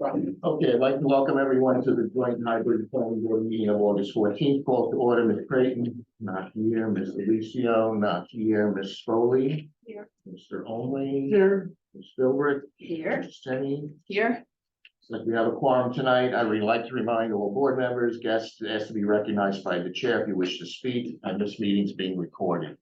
Okay, I'd like to welcome everyone to the joint hybrid planning board meeting of August 14th. Call to order, Ms. Creighton, not here, Ms. Alicio, not here, Ms. Foley. Here. Mr. Only. Here. Ms. Filbert. Here. Ms. Tenney. Here. So we have a quorum tonight. I would like to remind all board members, guests, asked to be recognized by the chair if you wish to speak, and this meeting is being recorded.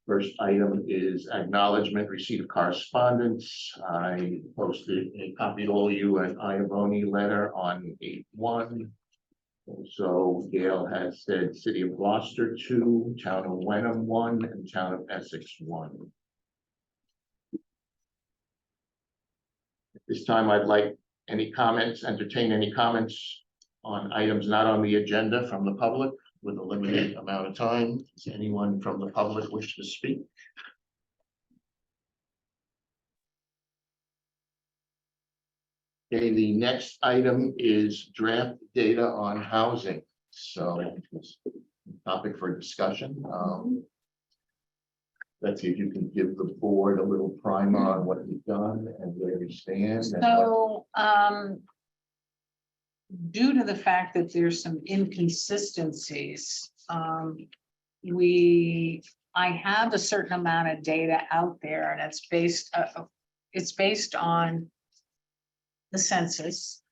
First item is acknowledgement, receipt of correspondence. I posted a copy to all of you an Iavoni letter on 8/1. So Gail has said City of Gloucester 2, Town of Wenham 1, and Town of Essex 1. At this time, I'd like entertain any comments on items not on the agenda from the public with a limited amount of time. Does anyone from the public wish to speak? Okay, the next item is draft data on housing. So it's a topic for discussion. Let's see if you can give the board a little primer on what you've done and where you stand. And what- So, due to the fact that there's some inconsistencies, I have a certain amount of data out there, and it's based on the census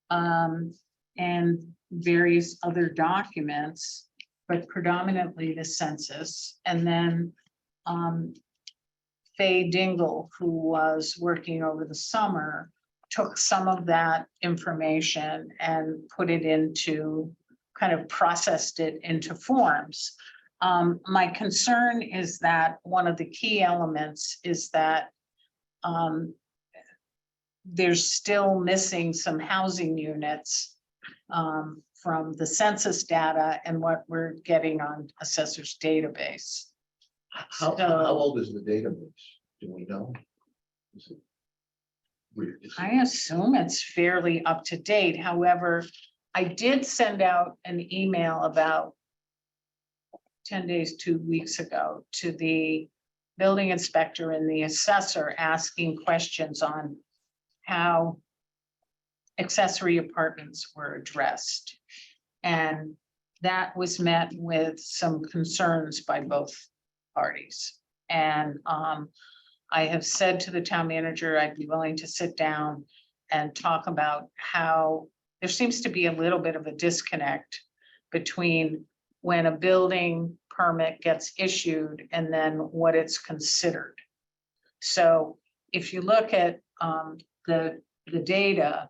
and various other documents, but predominantly the census. And then Faye Dingle, who was working over the summer, took some of that information and put it into, kind of processed it into forms. My concern is that one of the key elements is that there's still missing some housing units from the census data and what we're getting on assessor's database. How old is the database? Do we know? Is it- I assume it's fairly up to date. However, I did send out an email about 10 days, 2 weeks ago to the building inspector and the assessor asking questions on how accessory apartments were addressed. And that was met with some concerns by both parties. And I have said to the town manager, I'd be willing to sit down and talk about how there seems to be a little bit of a disconnect between when a building permit gets issued and then what it's considered. So if you look at the data,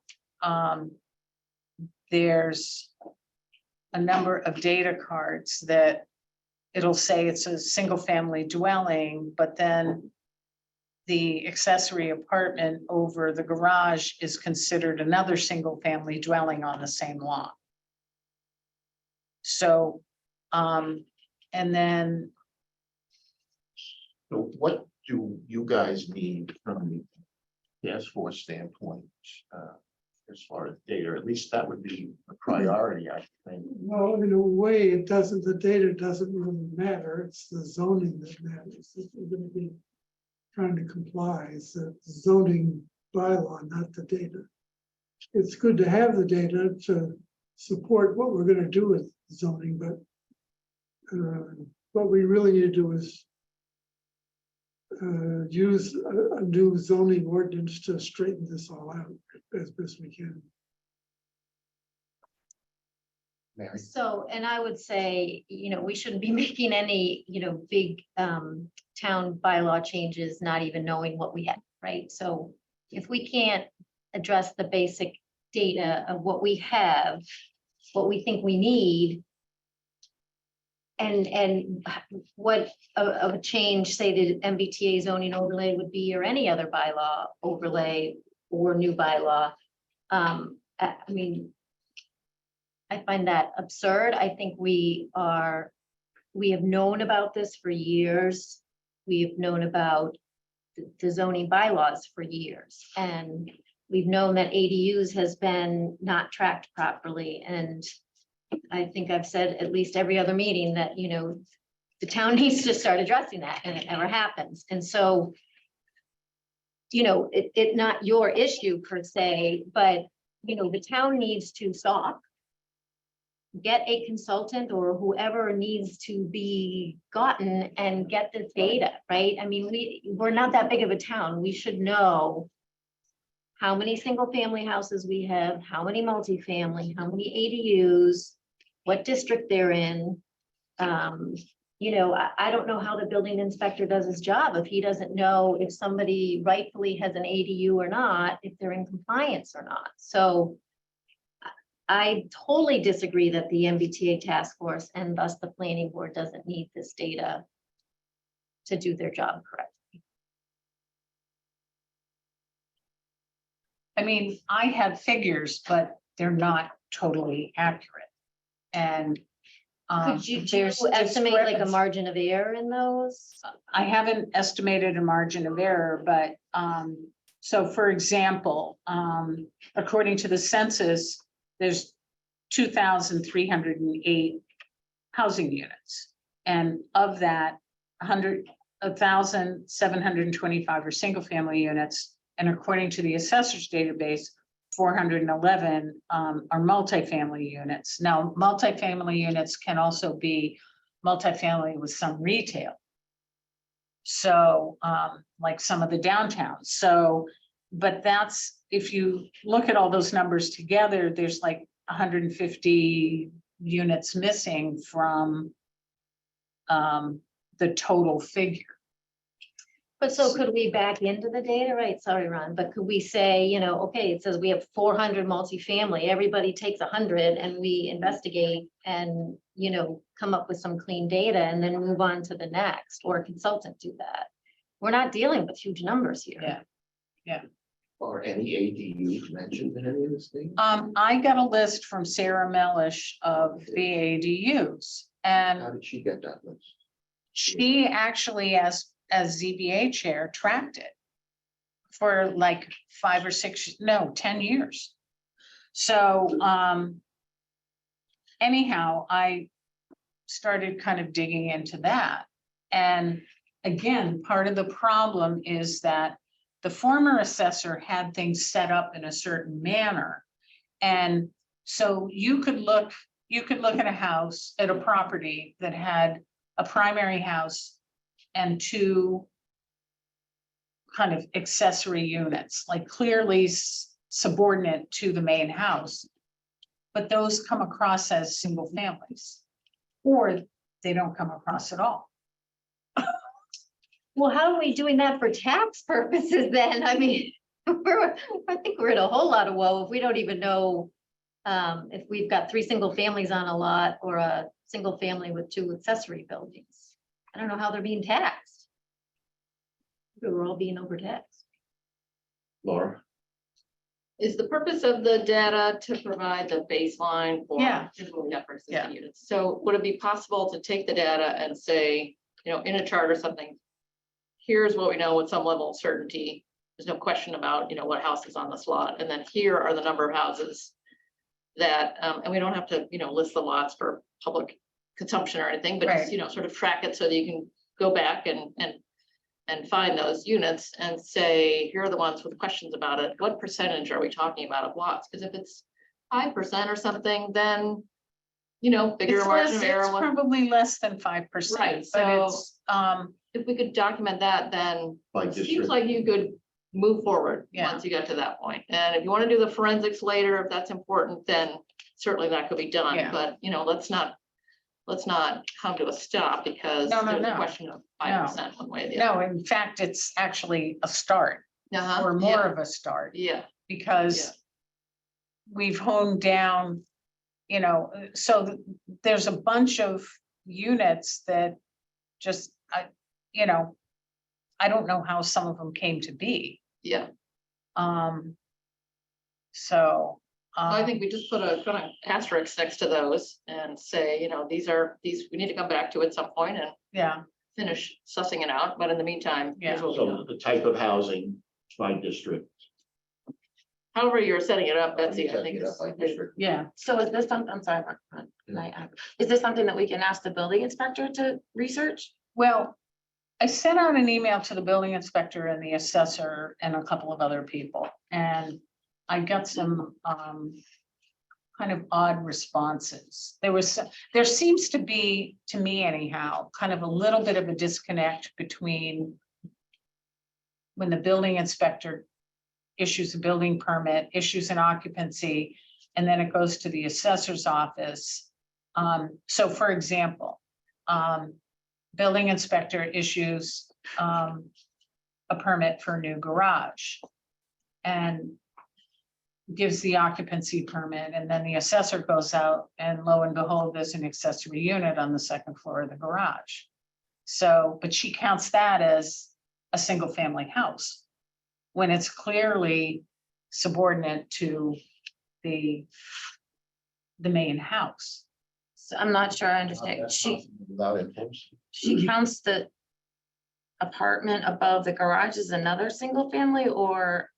there's a number of data cards that it'll say it's a single family dwelling, but then the accessory apartment over the garage is considered another single family dwelling on the same lot. So, and then So what do you guys need from the task force standpoint? As far as data, at least that would be a priority, I think. Well, in a way, it doesn't, the data doesn't really matter. It's the zoning that matters. If we're going to be trying to comply, it's the zoning bylaw, not the data. It's good to have the data to support what we're going to do with zoning, but what we really need to do is use a new zoning ordinance to straighten this all out as best we can. Mary? So, and I would say, we shouldn't be making any, big town bylaw changes, not even knowing what we have, right? So if we can't address the basic data of what we have, what we think we need, and what of a change, say the MBTA zoning overlay would be, or any other bylaw overlay or new bylaw. I mean, I find that absurd. I think we have known about this for years. We have known about the zoning bylaws for years, and we've known that ADUs has been not tracked properly. And I think I've said at least every other meeting that, the town needs to start addressing that, and it never happens. And so you know, it not your issue per se, but, you know, the town needs to stop. Get a consultant or whoever needs to be gotten and get this data, right? I mean, we're not that big of a town. We should know how many single family houses we have, how many multifamily, how many ADUs, what district they're in. You know, I don't know how the building inspector does his job if he doesn't know if somebody rightfully has an ADU or not, if they're in compliance or not. So I totally disagree that the MBTA task force and thus the planning board doesn't need this data to do their job correctly. I mean, I have figures, but they're not totally accurate. And Could you there's estimate like a discrepancy. margin of error in those? I haven't estimated a margin of error, but, so for example, according to the census, there's 2,308 housing units. And of that, 1,725 are single family units. And according to the assessor's database, 411 are multifamily units. Now, multifamily units can also be multifamily with some retail. So, like some of the downtowns. So, but that's, if you look at all those numbers together, there's like 150 units missing from the total figure. But so could we back into the data, right? Sorry, Ron, but could we say, you know, okay, it says we have 400 multifamily, everybody takes 100 and we investigate and, you know, come up with some clean data and then move on to the next, or a consultant do that. We're not dealing with huge numbers here. Yeah. Are any ADUs mentioned in any of this thing? I got a list from Sarah Mellish of the ADUs, How and did she get that list? she actually, as ZBA chair, tracked it for like 10 years. So, anyhow, I started kind of digging into that. And again, part of the problem is that the former assessor had things set up in a certain manner. And so you could look at a house, at a property that had a primary house and two kind of accessory units, like clearly subordinate to the main house. But those come across as single families, or they don't come across at all. Well, how are we doing that for tax purposes then? I mean, I think we're in a whole lot of woe if we don't even know if we've got 3 single families on a lot or a single family with 2 accessory buildings. I don't know how they're being taxed. We're all being overtaxed. Laura? Is the purpose of the data to provide the baseline for? Yeah. here's what we got for Yeah. existing units? So would it be possible to take the data and say, you know, in a chart or something, here's what we know with some level of certainty. There's no question about, you know, what house is on this lot. And then here are the number of houses that, and we don't have to, you know, list the lots for public consumption or anything, but Right. just, you know, sort of track it so that you can go back and find those units and say, here are the ones with questions about it. What percentage are we talking about of lots? Because if it's 5% or something, then, you know, bigger It's margin of error. it's probably less than 5%, Right, but so- it's, If we could document that, then By it seems district? like you could move forward Yeah. once you get to that point. And if you want to do the forensics later, if that's important, then certainly that could be done. Yeah. But, you know, let's not come to a stop because No, no, there's a no. question of 5% one way or the no, other. in fact, it's actually a start, Uh-huh, or more yeah, of a start, Yeah, because we've honed down, you know, so there's a bunch of units that just, you know, I don't know how some of them came to be. yeah. So. I think we just put an asterisk next to those and say, you know, these we need to come back to at some point and Yeah, finish sussing it out. But in the meantime, here's what we So know. the type of housing by district. However you're setting it up, Betsy, I Setting think it up by district. yeah. So is this something, I'm sorry, is this something that we can ask the building inspector to research? Well, I sent out an email to the building inspector and the assessor and a couple of other people, and I got some kind of odd responses. There seems to be, to me anyhow, kind of a little bit of a disconnect between when the building inspector issues a building permit, issues an occupancy, and then it goes to the assessor's office. So for example, building inspector issues a permit for a new garage and gives the occupancy permit, and then the assessor goes out and lo and behold, there's an accessory unit on the second floor of the garage. So, but she counts that as a single family house when it's clearly subordinate to the main house. So I'm not sure I understand. Without impulse. She counts the apartment above the garage as another single family, or,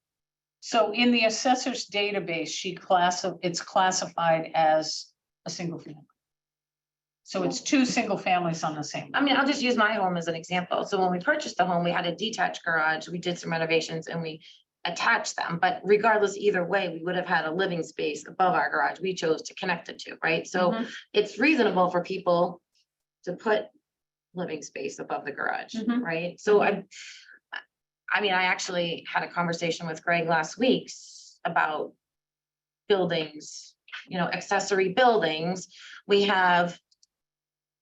So in the assessor's database, it's classified as a single family. So it's two single families on the same. I mean, I'll just use my home as an example. So when we purchased the home, we had a detached garage, we did some renovations and we attached them, but regardless, either way, we would have had a living space above our garage. We chose to connect it to, right? So Mhm. it's reasonable for people to put living space above the garage, Mhm. right? So I mean, I actually had a conversation with Greg last week about buildings, accessory buildings. We have,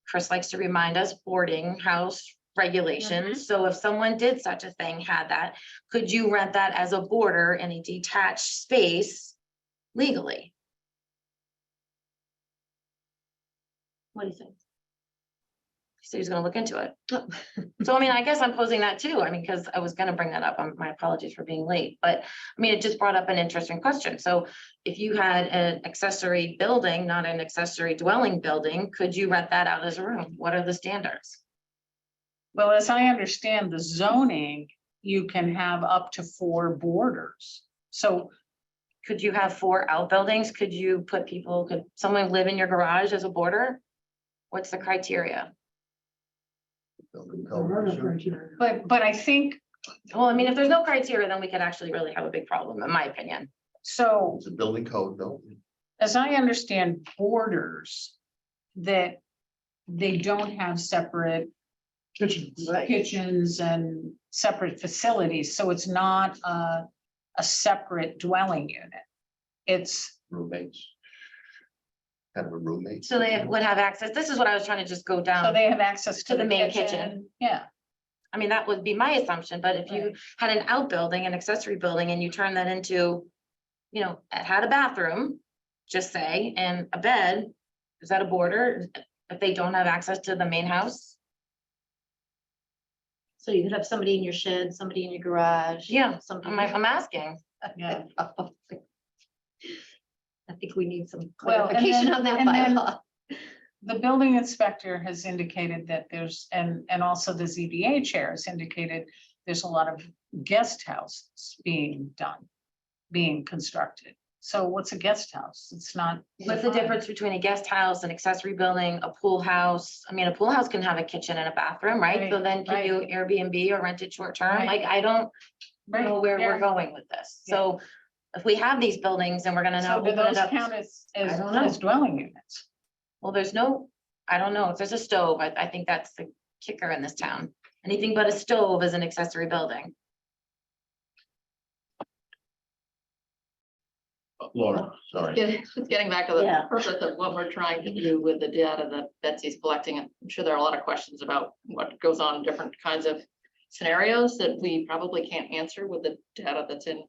Chris likes to remind us, boarding house regulations. So if someone did such a thing, had that, could you rent that as a boarder in a detached space legally? What do you think? He said he's gonna look into it. So I mean, I guess I'm posing that too. I mean, because I was gonna bring that up. My apologies for being late, but I mean, it just brought up an interesting question. So if you had an accessory building, not an accessory dwelling building, could you rent that out as a room? What are the standards? Well, as I understand the zoning, you can have up to 4 boarders. So Could you have 4 outbuildings? Could someone live in your garage as a boarder? What's the criteria? There are no criteria. But I think, Well, I mean, if there's no criteria, then we could actually really have a big problem, in my opinion. so It's a building code, no? as I understand boarders, that they don't have separate Kitchens. kitchens and separate facilities, so it's not a separate dwelling unit. It's, Roommates. Kind of a roommate. So they would have access. This is what I was trying to just go so down. they have access to To the the main kitchen. kitchen. Yeah, I mean, that would be my assumption, but if you Right. had an outbuilding, an accessory building, and you turn that into, it had a bathroom, just say, and a bed, is that a boarder? If they don't have access to the main house? So you could have somebody in your shed, somebody in your garage. Yeah, Somebody. I'm asking. yeah. I think we need some Well, and clarification then- on that and then- bylaw. The building inspector has indicated that there's, and also the ZBA chair has indicated there's a lot of guest houses being constructed. So what's a guest house? It's not. What's the difference between a guest house, an accessory building, a pool house? I mean, a pool house can have a kitchen and a bathroom, right? So Right, then can you Airbnb or rent it short term? Right. Like, I don't Right, know where yeah. we're going with this. So if we have these buildings and we're gonna now So do open it those up. count as I don't know. as dwelling units? Well, I don't know, if there's a stove, I think that's the kicker in this town. Anything but a stove is an accessory building. Laura, sorry. Getting back to the Yeah. purpose of what we're trying to do with the data that Betsy's collecting, I'm sure there are a lot of questions about what goes on in different kinds of scenarios that we probably can't answer with the data that's in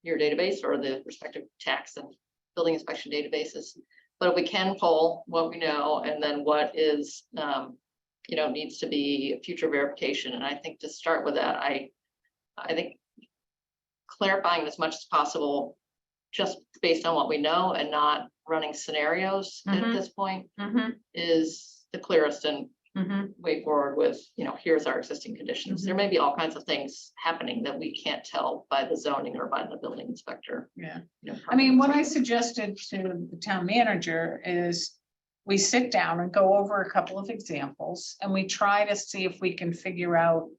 your database or the respective tax and building inspection databases. But if we can pull what we know and then what is, needs to be future verification. And I think to start with that, I think clarifying as much as possible, just based on what we know and not running scenarios at Mhm. this point Mm-hmm, is the clearest and mm-hmm. way forward with, here's our existing conditions. There may be all kinds of things happening that we can't tell by the zoning or by the building inspector. Yeah. I mean, what I suggested to the town manager is we sit down and go over a couple of examples and we try to see if we can figure out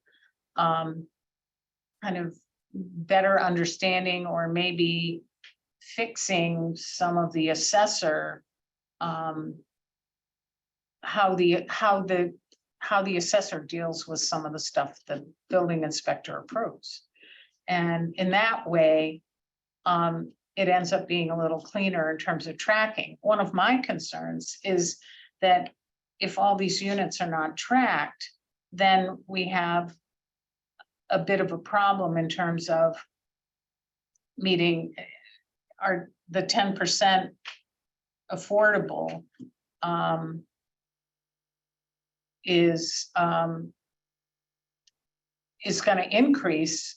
kind of better understanding or maybe fixing some of the assessor how the assessor deals with some of the stuff the building inspector approves. And in that way, it ends up being a little cleaner in terms of tracking. One of my concerns is that if all these units are not tracked, then we have a bit of a problem in terms of meeting the 10% affordable is going to increase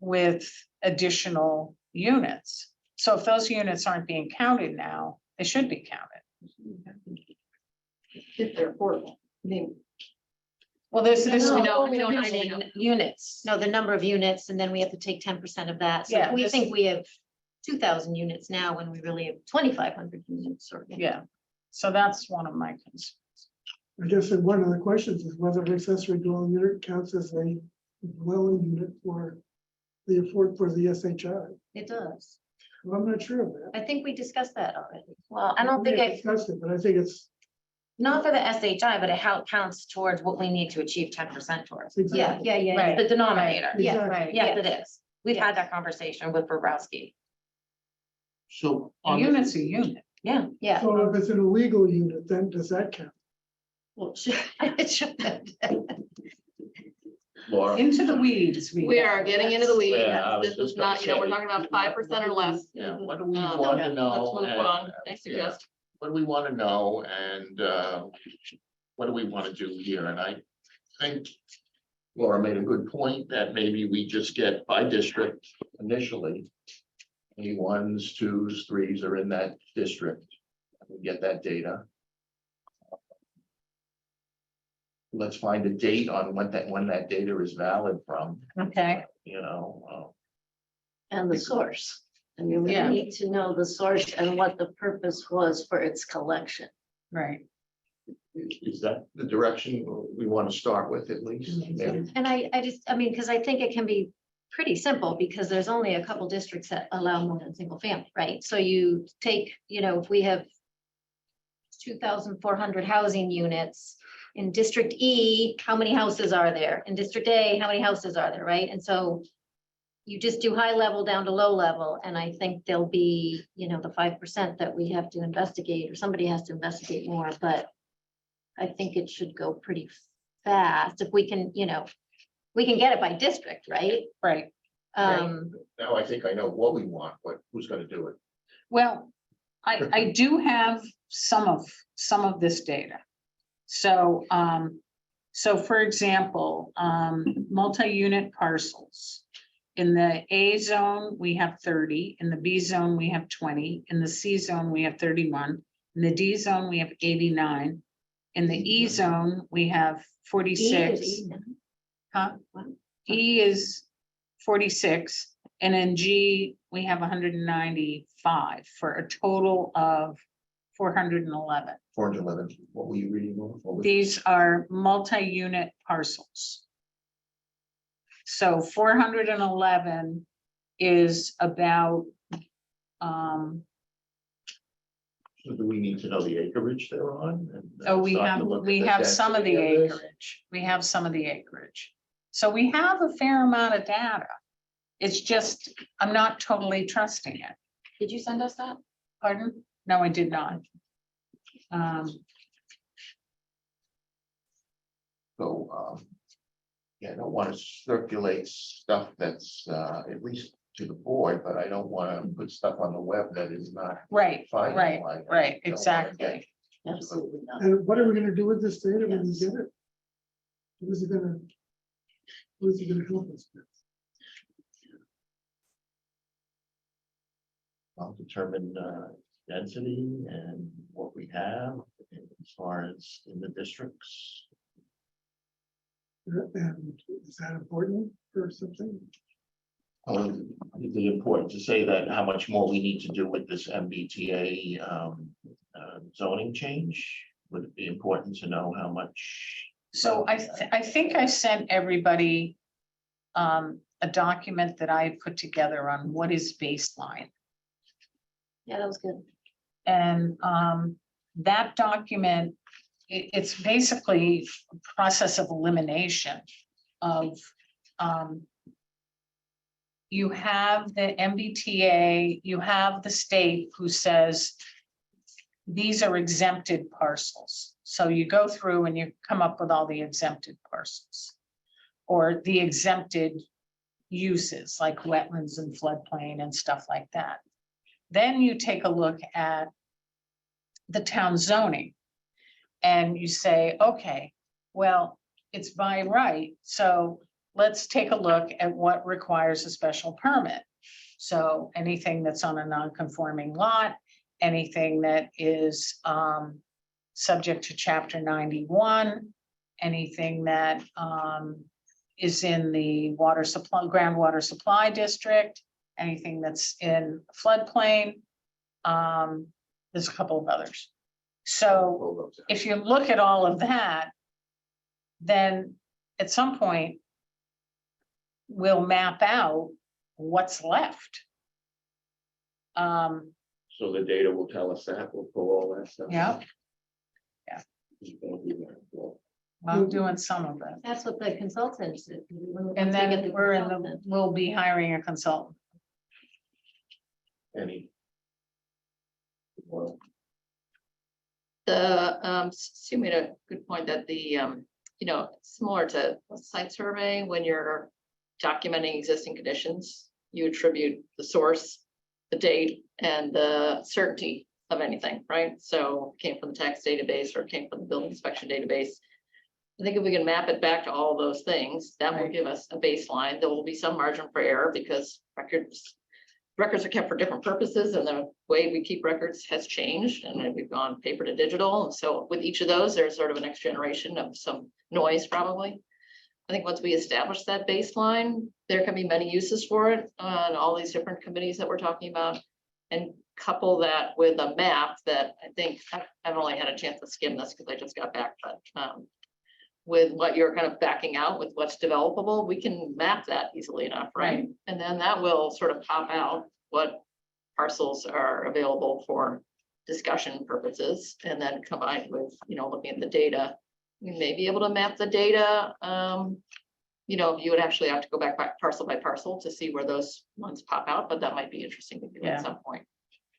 with additional units. So if those units aren't being counted now, they should be counted. If they're affordable. I mean, Well, there's this, No, No, we don't only know. meaning units. No, the number of units, and then we have to take 10% of that. So Yeah, if we this- think we have 2,000 units now, when we really have 2,500 units or. yeah, so that's one of my concerns. I guess that one of the questions is whether an accessory dwelling unit counts as a dwelling unit for the SHI. It does. Well, I'm not sure of that. I think we discussed that already. Well, I don't We think have it, discussed it, but I think it's. not for the SHI, but it counts towards what we need to achieve 10% towards. Yeah, exactly- yeah, yeah. Right. The denominator. Yeah, exactly. Right. Yes, it is. We've had that conversation with Bobrowski. So A on the- unit's a unit. Yeah. Yeah. So if it's an illegal unit, then does that count? Well, it should. Laura, Into the weeds. We are getting into the weeds. Yeah, I was This is just gonna not, you know, we're say. talking about 5% or less. yeah, what do we Um, want yeah, to know? Let's move and, on. I yeah, suggest. What do we want to know and what do we want to do here? And I think Laura made a good point that maybe we just get by district initially. Any ones, twos, threes are in that district. We get that data. Let's find a date on when that data is valid from, Okay, you know. And the source. I mean, we Yeah. need to know the source and what the purpose was for its collection. right. Is that the direction we want to start with at least? Maybe? And I mean, because I think it can be pretty simple, because there's only a couple districts that allow more than single family, right? So you take, you know, if we have 2,400 housing units in District E, how many houses are there? In District A, how many houses are there, right? And so you just do high level down to low level, and I think there'll be, you know, the 5% that we have to investigate, or somebody has to investigate more, but I think it should go pretty fast if we can, you know, we can get it by district, right? Right. Now I think I know what we want, but who's gonna do it? Well, I do have some of this data. So, so for example, multi-unit parcels. In the A zone, we have 30, in the B zone, we have 20, in the C zone, we have 31, in the D zone, we have 89. In the E zone, we have 46. Huh? E is 46, and in G, we have 195 for a total of 411. 411, what were you reading? Laura? What was- These are multi-unit parcels. So 411 is about, So do we need to know the acreage they're on? And oh, we start have, to look at we the have some of the density of this? acreage. We have some of the acreage. So we have a fair amount of data. It's just, I'm not totally trusting it. Did you send us that? Pardon? No, I did not. So, yeah, I don't want to circulate stuff that's, at least to the board, but I don't want to put stuff on the web that is not Right, finalized. right, I don't wanna right, get- exactly. Absolutely not. And what are we gonna do with this data when we Yes. get it? What is it gonna help us with? I'll determine density and what we have as far as in the districts. And is that important for something? Is it important to say that how much more we need to do with this MBTA zoning change? Would it be important to know how much? So I think I sent everybody a document that I put together on what is baseline. Yeah, that was good. And that document, it's basically a process of elimination of you have the MBTA, you have the state who says these are exempted parcels. So you go through and you come up with all the exempted parcels or the exempted uses like wetlands and floodplain and stuff like that. Then you take a look at the town zoning and you say, okay, well, it's by right. So let's take a look at what requires a special permit. So anything that's on a non-conforming lot, anything that is subject to chapter 91, anything that is in the water supply, groundwater supply district, anything that's in floodplain. There's a couple of others. So if you look at all of that, then at some point, we'll map out what's left. So the data will tell us that, we'll pull all that stuff. Yeah, Well, I'm doing some of it. That's what the consultants did. And then we'll be hiring a consultant. Any? Well, Sue made a good point that the, similar to a site survey, when you're documenting existing conditions, you attribute the source, the date, and the certainty of anything, right? So it came from the tax database or it came from the building inspection database. I think if we can map it back to all those things, that will Right. give us a baseline. There will be some margin for error because records are kept for different purposes and the way we keep records has changed and then we've gone paper to digital. And so with each of those, there's sort of a next generation of some noise probably. I think once we establish that baseline, there can be many uses for it on all these different committees that we're talking about. And couple that with a map that I think, I've only had a chance to skim this because I just got back, but with what you're kind of backing out with what's developable, we can map that easily enough, right? And then that will sort of pop out what parcels are available for discussion purposes and then combined with, looking at the data. We may be able to map the data. You would actually have to go back parcel by parcel to see where those ones pop out, but that might be interesting to do Yeah. at some point.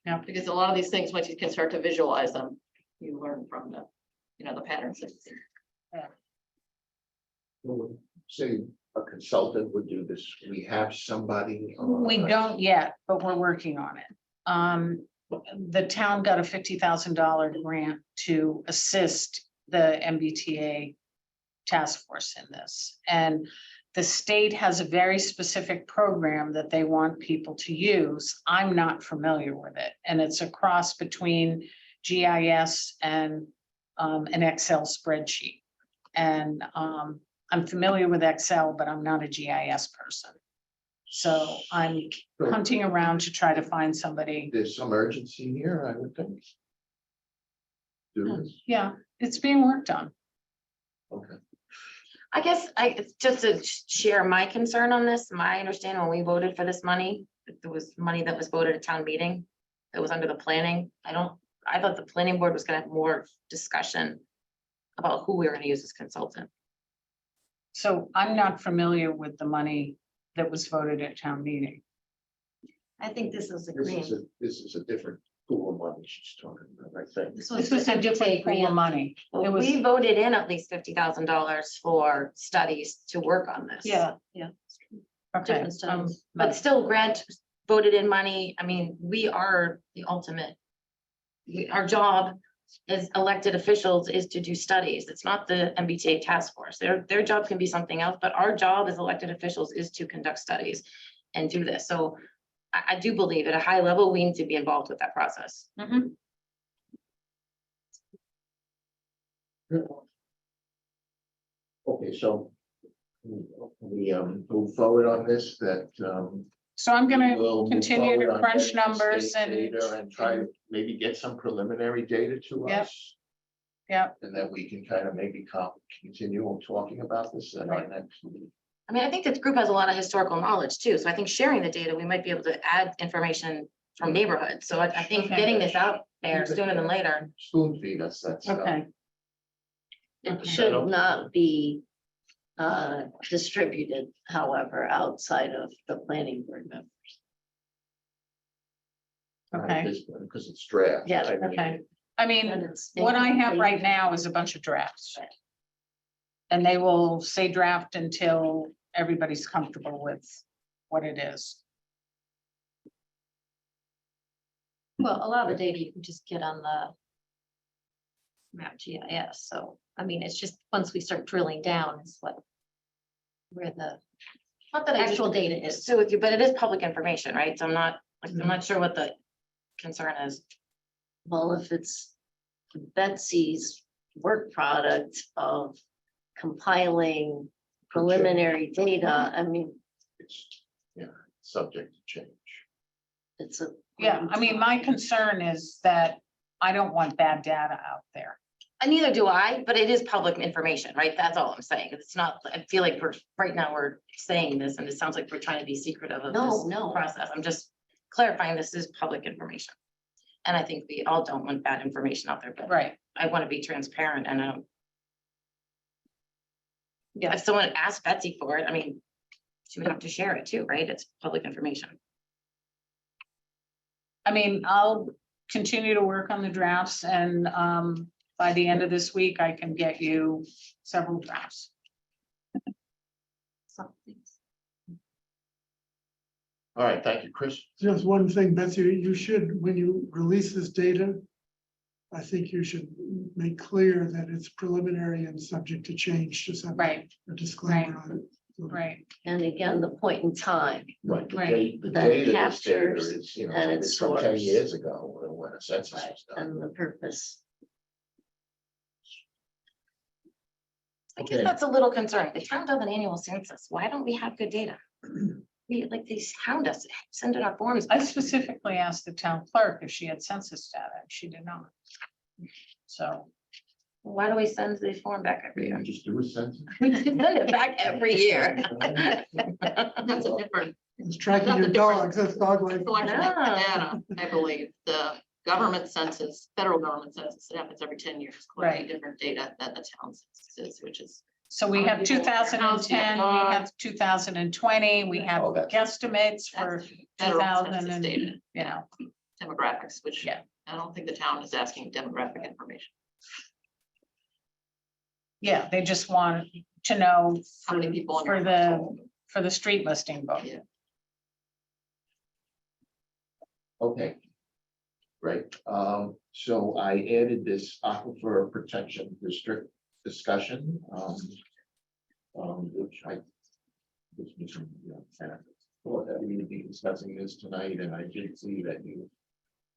Yeah. Because a lot of these things, once you can start to visualize them, you learn from the patterns that you see. Say a consultant would do this, we have somebody. We don't yet, but we're working on it. The town got a $50,000 grant to assist the MBTA task force in this. And the state has a very specific program that they want people to use. I'm not familiar with it. And it's a cross between GIS and an Excel spreadsheet. And I'm familiar with Excel, but I'm not a GIS person. So I'm hunting around to try to find somebody. There's some urgency here, I would think. Do this, Yeah, it's being worked on. okay. I guess just to share my concern on this, my understanding when we voted for this money, there was money that was voted at town meeting. That was under the planning. I thought the planning board was gonna have more discussion about who we were gonna use as consultant. So I'm not familiar with the money that was voted at town meeting. I think this is a This green. this is a different pool of money she's talking about, I think. This was a different pool of money. It Well, was, we voted in at least $50,000 for studies to work on this. Yeah, okay. different studies. But still grant voted in money. I mean, we are the ultimate. Our job as elected officials is to do studies. It's not the MBTA task force. Their job can be something else, but our job as elected officials is to conduct studies and do this. So I do believe at a high level, we need to be involved with that process. Mhm. Okay, so we move forward on this, that So I'm gonna We'll move continue to forward on crunch getting the numbers state and- data and try to maybe get some preliminary data to Yep. us. Yep. And then we can kind of maybe continue on talking about this at our Right. next meeting. I mean, I think this group has a lot of historical knowledge too, so I think sharing the data, we might be able to add information from neighborhoods, so I think Okay. getting this out there sooner than later. Spoon feed us, that's. Okay. It should not be distributed, however, outside of the planning board members. Okay. Because it's draft. Yeah, I mean, Okay. I mean, And it's what I have incomplete. right now is a bunch of drafts. And they will say draft until everybody's comfortable with what it is. Well, a lot of the data you can just get on the map GIS, so, I mean, it's just, once we start drilling down is what where the Not that I actual disagree data is. with you, but it is public information, right? So I'm not, like, I'm not sure what the concern is. Well, if it's Betsy's work product of compiling preliminary data, I mean, It's, yeah, subject to change. it's a. Yeah, I mean, my concern is that I don't want bad data out there. And neither do I, but it is public information, right? That's all I'm saying. It's not, I feel like right now we're saying this and it sounds like we're trying to be secretive of No, this no. process. I'm just clarifying this is public information. And I think we all don't want bad information out there, but Right. I want to be transparent and Yeah. if someone asked Betsy for it, I mean, she would have to share it too, right? It's public information. I mean, I'll continue to work on the drafts and by the end of this week, I can get you several drafts. All right, thank you, Chris. Just one thing, Betsy, you should, when you release this data, I think you should make clear that it's preliminary and subject to change, just have Right, a disclaimer on it. right. And again, the point in time, Right, Right. the That data, this data captures is, you know, and it's its from 10 source. years ago, when a census was done. and the purpose. I Okay. guess that's a little concerning. The town does an annual census. Why don't we have good data? We, like, these hound us, send in our forms. I specifically asked the town clerk if she had census data, and she did not. So, Why do we send the form back every year? Just do a census. We send it back every year. That's a different It's tracking your dogs, that's dog life. collection of Ah. data, I believe. The government census, federal government census, it happens every 10 years, collecting Right. different data than the town census, which is. so we have People, 2010, we house, have 2020, we have Oh, that's- guesstimates for that's federal 2000 census and, data. you know, Demographics, which Yeah. I don't think the town is asking demographic information. yeah, they just want to know How many people in for your the, household? for the street listing book. Yeah. Okay. Great, so I added this aquifer protection district discussion, which I. Which was, you know, kind of thought that we would be discussing this tonight, and I did see that you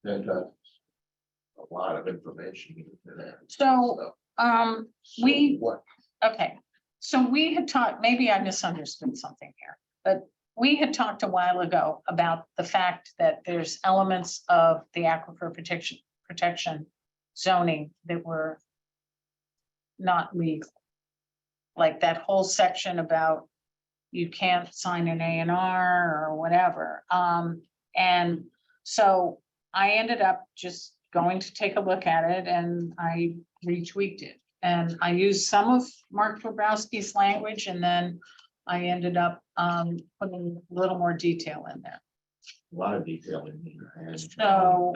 sent us a lot of information into that. So, So we- What, Okay, so we had talked, maybe I misunderstood something here, but we had talked a while ago about the fact that there's elements of the aquifer protection zoning that were not legal. Like that whole section about you can't sign an A&R or whatever. And so I ended up just going to take a look at it and I retweaked it. And I used some of Mark Bobrowski's language and then I ended up putting a little more detail in there. a lot of detail in here, and. So,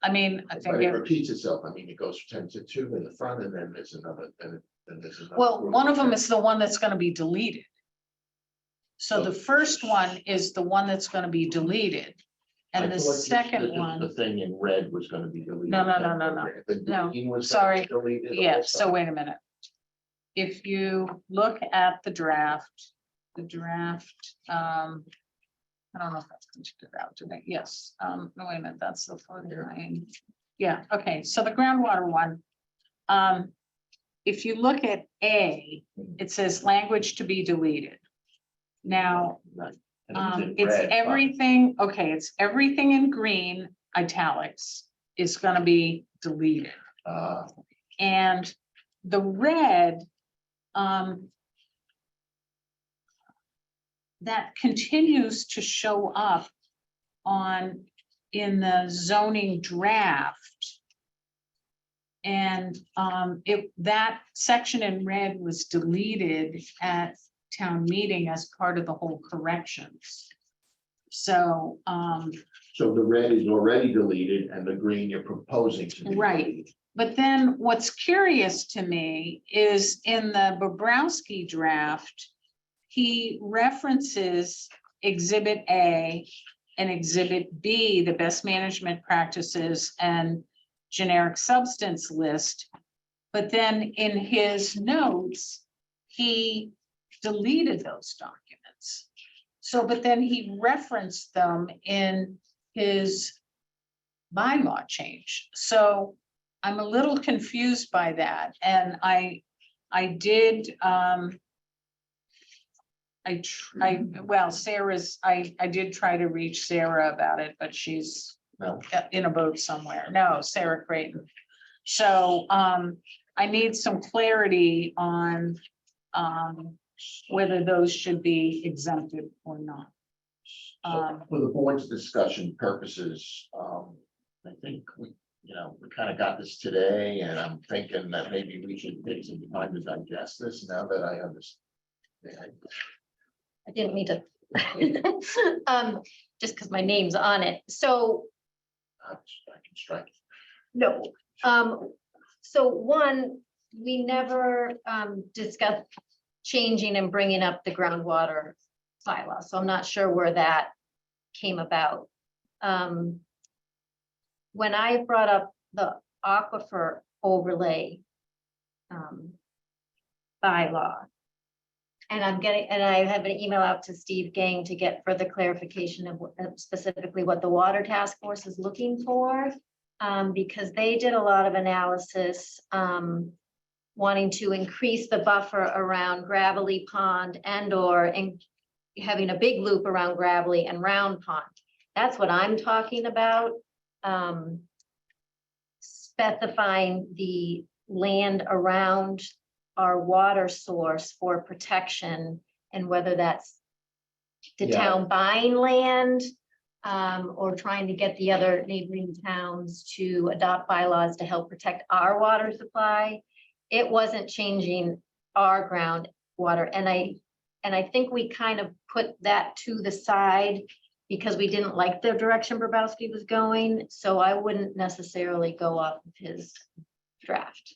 I mean, I But think it it, repeats itself, I mean, it goes from 10 to 2 in the front, and then there's another, then there's another. well, group one of them ten. is the one that's gonna be deleted. So the first one is the one that's gonna be deleted. I And the thought second the one, thing in red was gonna be deleted. No. The No, green was sorry. deleted yeah, also. so wait a minute. If you look at the draft, I don't know if that's considered out today, yes, no, wait a minute, that's the 49. Yeah, okay, so the groundwater one. If you look at A, it says language to be deleted. Now, Right. And it was in It's red, but- everything, okay, it's everything in green italics is gonna be deleted. And the red, that continues to show up in the zoning draft. And that section in red was deleted at town meeting as part of the whole corrections. So, So the red is already deleted and the green you're proposing to. be Right. deleted. but then what's curious to me is in the Bobrowski draft, he references Exhibit A and Exhibit B, the best management practices and generic substance list. But then in his notes, he deleted those documents. So, but then he referenced them in his bylaw change. So I'm a little confused by that. And I did, well, I did try to reach Sarah about it, but she's No. in a boat somewhere. No, Sarah Creighton. So I need some clarity on whether those should be exempted or not. So for the board's discussion purposes, I think we kind of got this today, and I'm thinking that maybe we should take some time to digest this now that I understand. I didn't mean to. Just because my name's on it. So, I can strike. no. So one, we never discussed changing and bringing up the groundwater bylaw. So I'm not sure where that came about. When I brought up the aquifer overlay bylaw, and I have an email out to Steve Gang to get further clarification of specifically what the water task force is looking for. Because they did a lot of analysis, wanting to increase the buffer around Gravelly Pond and/or having a big loop around Gravelly and Round Pond. That's what I'm talking about. Specifying the land around our water source for protection and whether that's the Yeah. town buying land or trying to get the other neighboring towns to adopt bylaws to help protect our water supply. It wasn't changing our groundwater. And I think we kind of put that to the side because we didn't like the direction Bobrowski was going. So I wouldn't necessarily go off of his draft.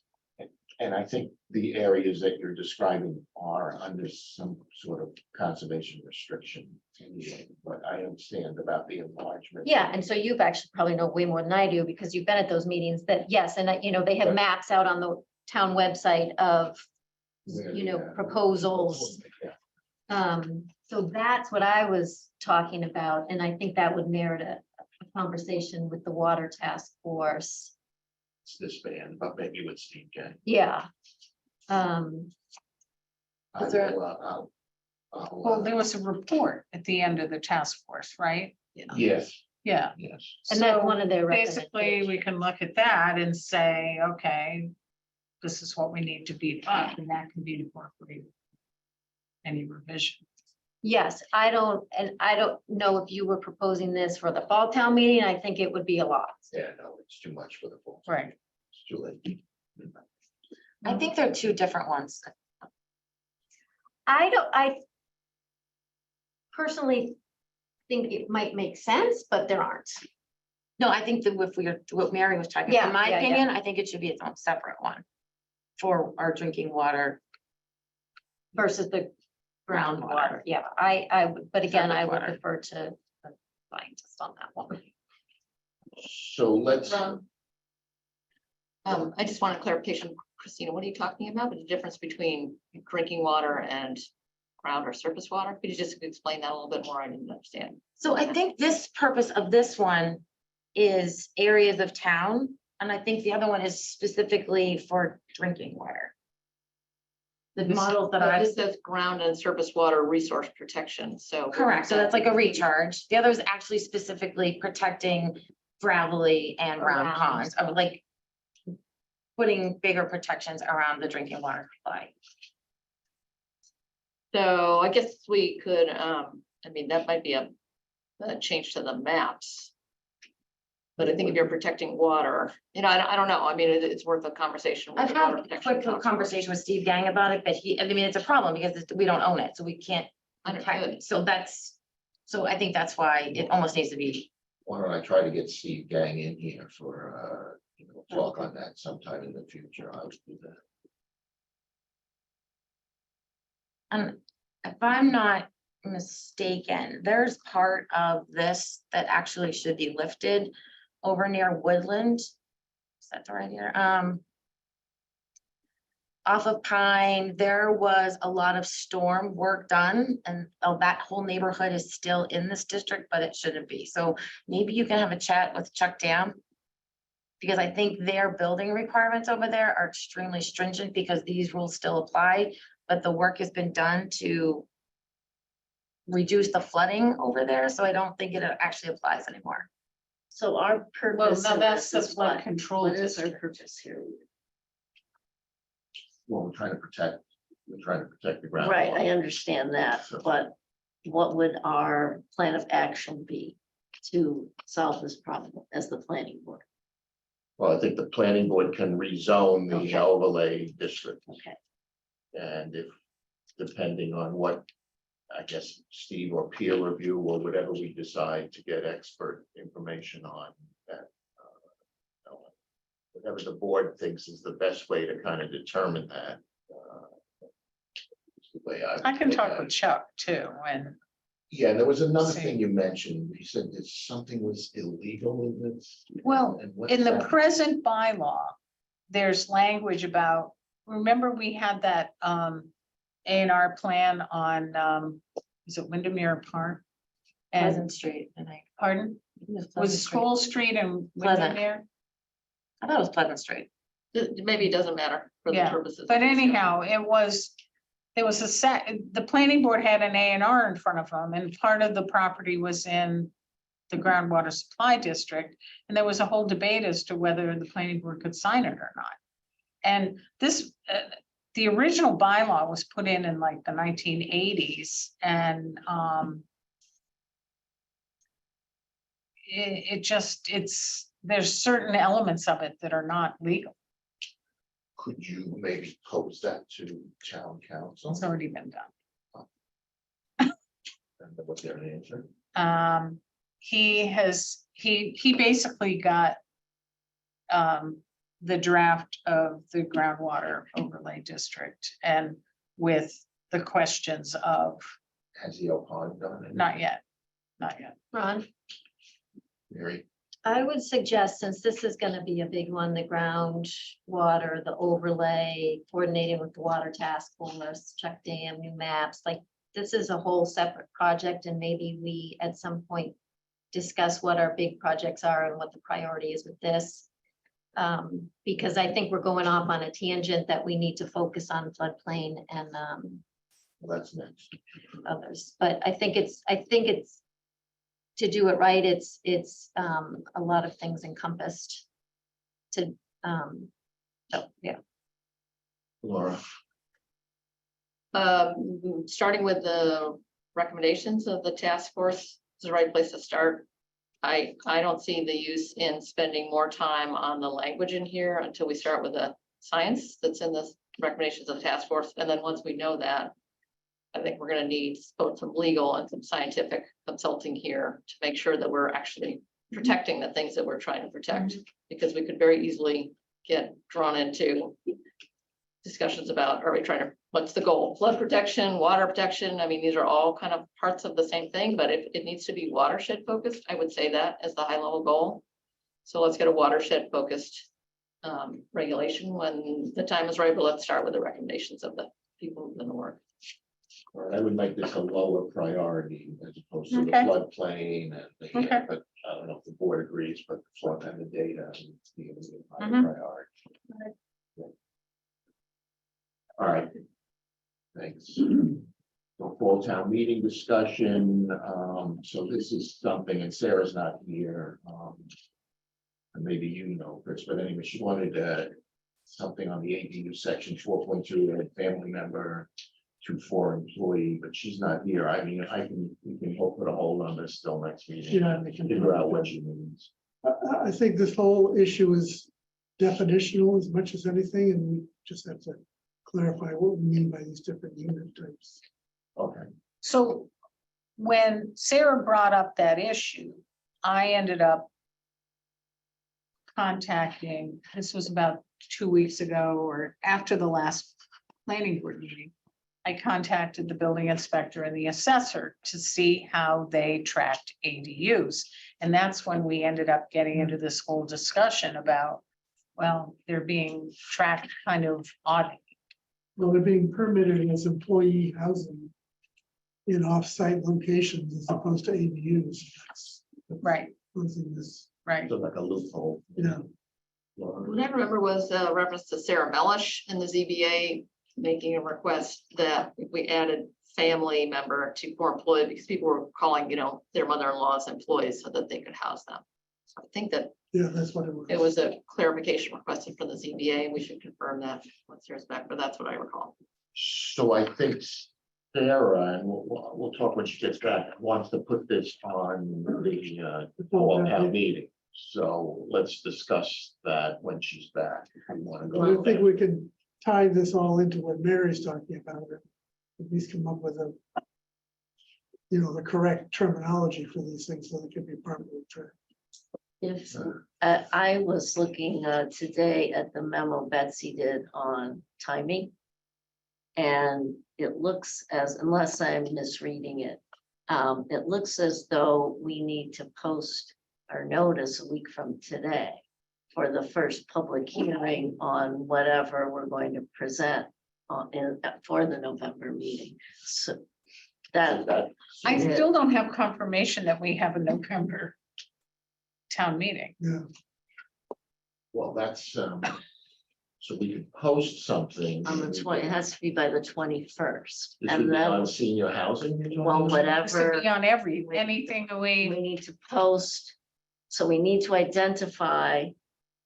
And I think the areas that you're describing are under some sort of conservation restriction anyway, but I understand about the enlargement. Yeah, and so you've actually probably know way more than I do because you've been at those meetings that, yes, and they have maps out on the town website of, proposals. Yeah. So that's what I was talking about, and I think that would merit a conversation with the water task force. It's this band, but maybe with Steve Gang. Yeah. I Is there- will, I'll, Well, there was a report at the end of the task force, right? yes, Yeah. yes. And that's So one of their basically, recommendations. we can look at that and say, okay, this is what we need to beef up, and that can be incorporated. Any revision. Yes, I don't know if you were proposing this for the fall town meeting. I think it would be a lot. Yeah, no, it's too much for the folks. Right. It's too late. I think they're two different ones. I personally think it might make sense, but there aren't. No, I think that if we're, what Mary was talking, Yeah, in my yeah, yeah. opinion, I think it should be its own separate one. For our drinking water. Versus the Groundwater. groundwater. Yeah, I would, but again, I would Separate prefer to the scientist on that one. So let's, I just want a clarification, Christina, what are you talking about? The difference between drinking water and ground or surface water? Could you just explain that a little bit more? I didn't understand. So I think this purpose of this one is areas of town, and I think the other one is specifically for drinking water. the models that But I've. this says ground and surface water resource protection, so. Correct, so that's like a recharge. The other is actually specifically protecting gravelly and round Around. ponds, of like putting bigger protections around the drinking water supply. So I guess we could, I mean, that might be a change to the maps. But I think if you're protecting water, I don't know, I mean, it's worth a conversation. with I've the Water had a Protection quick Council. conversation with Steve Gang about it, but I mean, it's a problem because we don't own it, so we can't protect Understood. it. So I think that's why it almost needs to be. Why don't I try to get Steve Gang in here for, talk on that sometime in the future, I would do that. And if I'm not mistaken, there's part of this that actually should be lifted over near Woodland. Is that the right here? Off of Pine, there was a lot of storm work done and that whole neighborhood is still in this district, but it shouldn't be. So maybe you can have a chat with Chuck Dam. Because I think their building requirements over there are extremely stringent because these rules still apply, but the work has been done to reduce the flooding over there, so I don't think it actually applies anymore. So our Well, purpose. no, in that's the this is flood what? control What is our district. purpose here? Well, we're trying to protect the ground. Right, I understand that, So- but what would our plan of action be to solve this problem as the planning board? Well, I think the planning board can rezone the Okay. overlay district. Okay. And if, depending on what, I guess, Steve or peer review or whatever we decide to get expert information on that. Whatever the board thinks is the best way to kind of determine that. Is the way I can look talk at with it. Chuck too, and Yeah, and there was another See. thing you mentioned. You said that something was illegal in this. Well, And what's in the that? present bylaw, there's language about, remember we had that A&R plan on is it Windermere Park? And, Pleasant Street, I think. pardon, Was was it School Street and Pleasant. Windermere? I thought it was Pleasant Street. Maybe it doesn't matter for the Yeah, purposes. But of discussion. anyhow, there was the planning board had an A&R in front of them, and part of the property was in the groundwater supply district, and there was a whole debate as to whether the planning board could sign it or not. And this, the original bylaw was put in like the 1980s, and there's certain elements of it that are not legal. Could you maybe pose that to town council? It's already been done. And what their answer? He basically got the draft of the groundwater overlay district, and with the questions of, Has he opined on it? not yet. Ron, Mary? I would suggest, since this is gonna be a big one, the ground water, the overlay, coordinating with the water task force, check dam, new maps, like, this is a whole separate project, and maybe we at some point discuss what our big projects are and what the priority is with this. Because I think we're going off on a tangent that we need to focus on floodplain and Well, that's next. others, but I think it's, to do it right, it's a lot of things encompassed. So, yeah. Laura? Starting with the recommendations of the task force is the right place to start. I don't see the use in spending more time on the language in here until we start with the science that's in the recommendations of the task force. And then once we know that, I think we're gonna need both some legal and some scientific consulting here to make sure that we're actually protecting the things that we're trying to protect. Because we could very easily get drawn into discussions about, are we trying to, what's the goal? Flood protection, water protection. I mean, these are all kind of parts of the same thing, but if it needs to be watershed focused, I would say that as the high level goal. So let's get a watershed focused regulation when the time is right, but let's start with the recommendations of the people who've done the work. I would make this a lower priority as opposed to the Okay. floodplain and the, Okay. but I don't know if the board agrees, but the flood and the data. Needs to be a higher Mhm. priority. Yeah. All right, Thanks. So fall town meeting discussion, so this is something, and Sarah's not here. And maybe you know, Chris, but anyway, she wanted something on the ADU section 4.2, family member to 4 employee, but she's not here. I mean, we can hope put a hold on this till next meeting. Yeah, we can Figure out what she means. I think this whole issue is definitional as much as anything, and we just have to clarify what we mean by these different unit types. Okay, So when Sarah brought up that issue, I ended up contacting, this was about 2 weeks ago or after the last planning board meeting. I contacted the building inspector and the assessor to see how they tracked ADUs. And that's when we ended up getting into this whole discussion about, well, they're being tracked kind of odd. Well, they're being permitted as employee housing in off-site locations as opposed to ADUs. That's Right, closing this, right. so like a loophole. What I remember was a reference to Sarah Melish in the ZBA making a request that we added family member to 4 employee, because people were calling, their mother-in-law's employees so that they could house them. So I think that yeah, that's what it was. it was a clarification requested from the ZBA. We should confirm that once Sarah's back, but that's what I recall. So I think Sarah, and we'll talk when she gets back, wants to put this on the fall town meeting. So let's discuss that when she's back. If we want to go. Well, I think we can tie this all into what Mary's talking about. At least come up with the correct terminology for these things so they can be properly tracked. If, I was looking today at the memo Betsy did on timing. And it looks as, unless I'm misreading it, it looks as though we need to post our notice a week from today for the first public hearing on whatever we're going to present for the November meeting. So that. I still don't have confirmation that we have a November town meeting. Yeah, Well, that's, so we can post something. On the 20, it has to be by the 21st. This would And be on then, senior housing. you're talking well, about? This would whatever, be on anything that we we, need to post. So we need to identify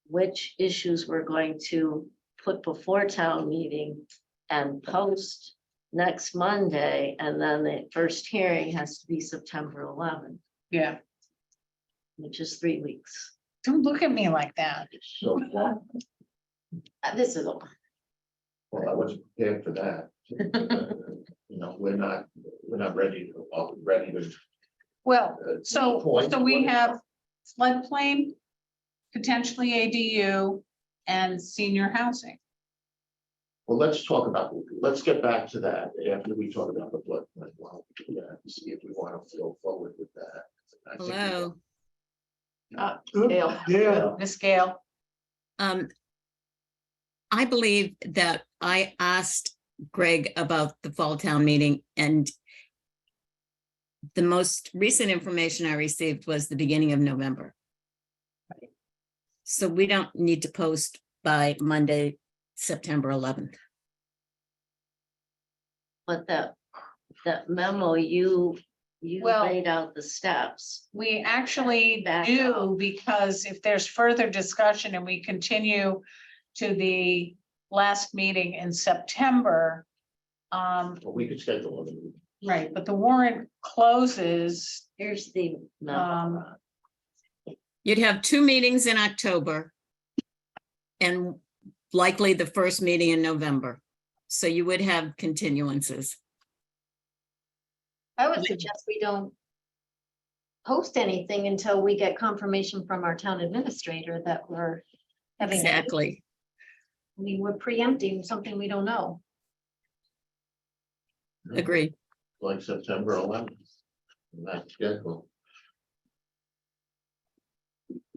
which issues we're going to put before town meeting and post next Monday. And then the first hearing has to be September 11th, yeah, which is 3 weeks. don't look at me like that. So, well, This is, I wasn't prepared for that. We're not ready to. Well, so Point. we have floodplain, potentially ADU and senior housing. Well, let's get back to that after we talk about the floodplain. Well, yeah, see if we want to go forward with that. I think we Hello, Good. Gail. Yeah, Ms. Gale, I believe that I asked Greg about the fall town meeting, and the most recent information I received was the beginning of November. So we don't need to post by Monday, September 11th. but that memo, you Well- laid out the steps. we actually Back do, up. because if there's further discussion and we continue to the last meeting in September. Well, we could schedule it. Right, but the warrant closes, Here's the memo. You'd have 2 meetings in October and likely the first meeting in November. So you would have continuances. I would suggest we don't post anything until we get confirmation from our town administrator that we're having. Exactly. I mean, we're preempting something we don't know. Agreed. Like September 11th. And that's scheduled.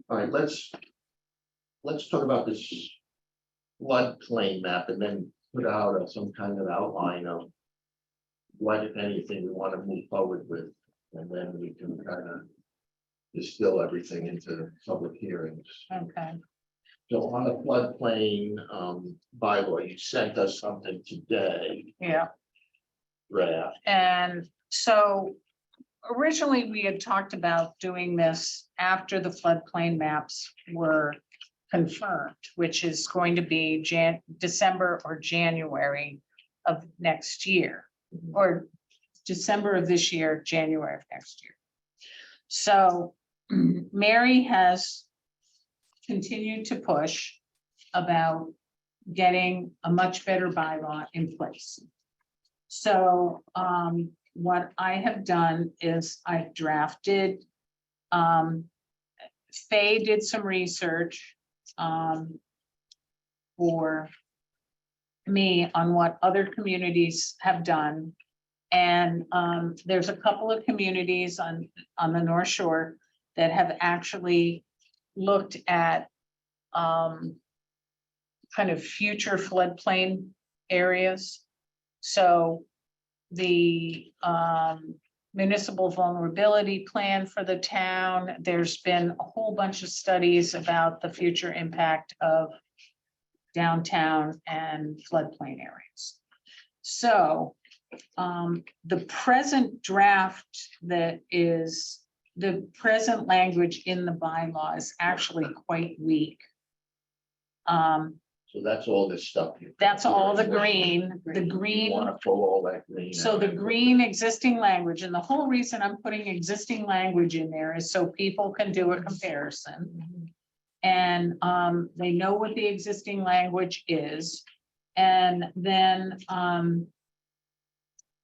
All right, let's talk about this floodplain map and then put out some kind of outline of what, if anything, we want to move forward with. And then we can kind of distill everything into public hearings. okay, So on the floodplain bylaw, you sent us something today. yeah, Draft. And so originally we had talked about doing this after the floodplain maps were confirmed, which is going to be December or January of next year, or December of this year, January of next year. So Mary has continued to push about getting a much better bylaw in place. So what I have done is I've drafted, Faye did some research for me on what other communities have done. And there's a couple of communities on the North Shore that have actually looked at kind of future floodplain areas. So the municipal vulnerability plan for the town, there's been a whole bunch of studies about the future impact of downtown and floodplain areas. So the present draft that is, the present language in the bylaw is actually quite weak. So that's all this stuff. That's all the green, You wanna pull all that green. So out. the green existing language, and the whole reason I'm putting existing language in there is so people can do a comparison. And they know what the existing language is. And then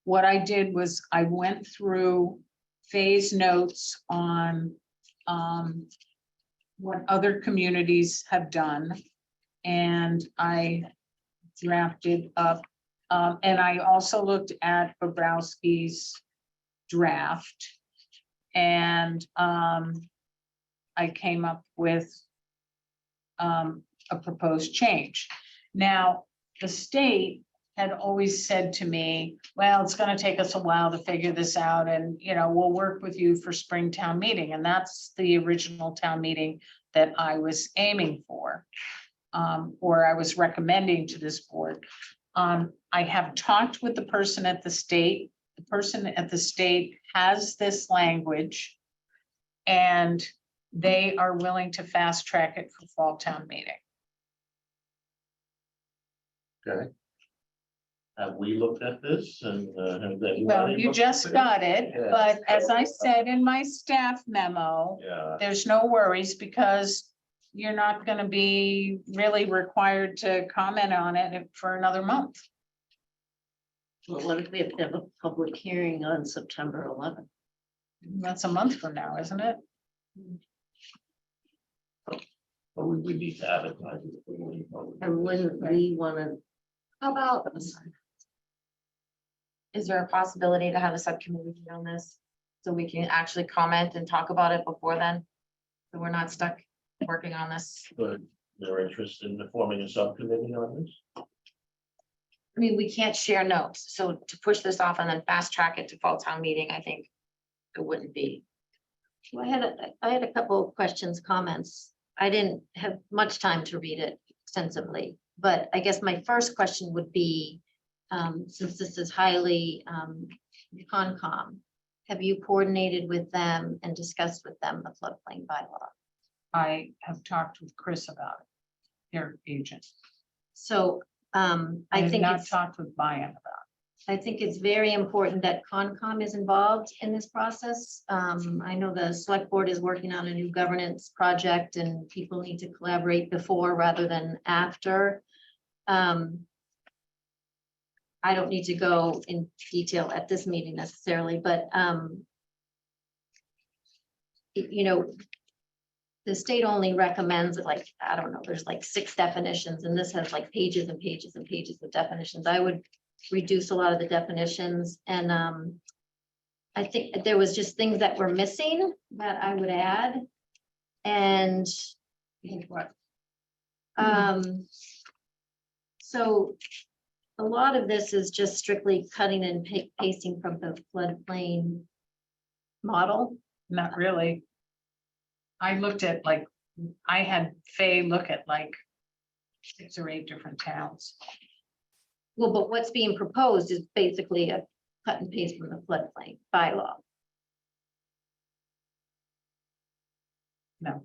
what I did was I went through Faye's notes on what other communities have done. And I drafted up, and I also looked at Bobrowski's draft. And I came up with a proposed change. Now, the state had always said to me, well, it's gonna take us a while to figure this out, and, you know, we'll work with you for spring town meeting, and that's the original town meeting that I was aiming for. Or I was recommending to this board. I have talked with the person at the state. The person at the state has this language. And they are willing to fast track it for fall town meeting. Okay. Have we looked at this and have anybody? Well, you looked just at it? got it, Yeah. but as I said in my staff memo, Yeah, there's no worries because you're not gonna be really required to comment on it for another month. Well, what if we have to have a public hearing on September 11th? That's a month from now, isn't it? but we need to advertise it. And when we want to, How about, is there a possibility to have a subcommittee meeting on this? So we can actually comment and talk about it before then? So we're not stuck working on this. But they're interested in forming a subcommittee on this? I mean, we can't share notes, so to push this off and then fast track it to fall town meeting, I think it wouldn't be. Well, I had a couple of questions, comments. I didn't have much time to read it extensively, but I guess my first question would be, since this is highly Concom, have you coordinated with them and discussed with them the floodplain bylaw? I have talked with Chris about it, their agent. So I I have think not it's, talked with Bayan about I think it's very important that Concom is involved in this process. I know the select board is working on a new governance project and people need to collaborate before rather than after. I don't need to go in detail at this meeting necessarily, but you know, the state only recommends like, I don't know, there's like 6 definitions and this has like pages and pages and pages of definitions. I would reduce a lot of the definitions and I think there was just things that were missing that I would add. And what. so a lot of this is just strictly cutting and pasting from the floodplain model. Not really. I looked at like, I had Faye look at like 6 or 8 different towns. Well, but what's being proposed is basically a cut and paste from the floodplain bylaw. No.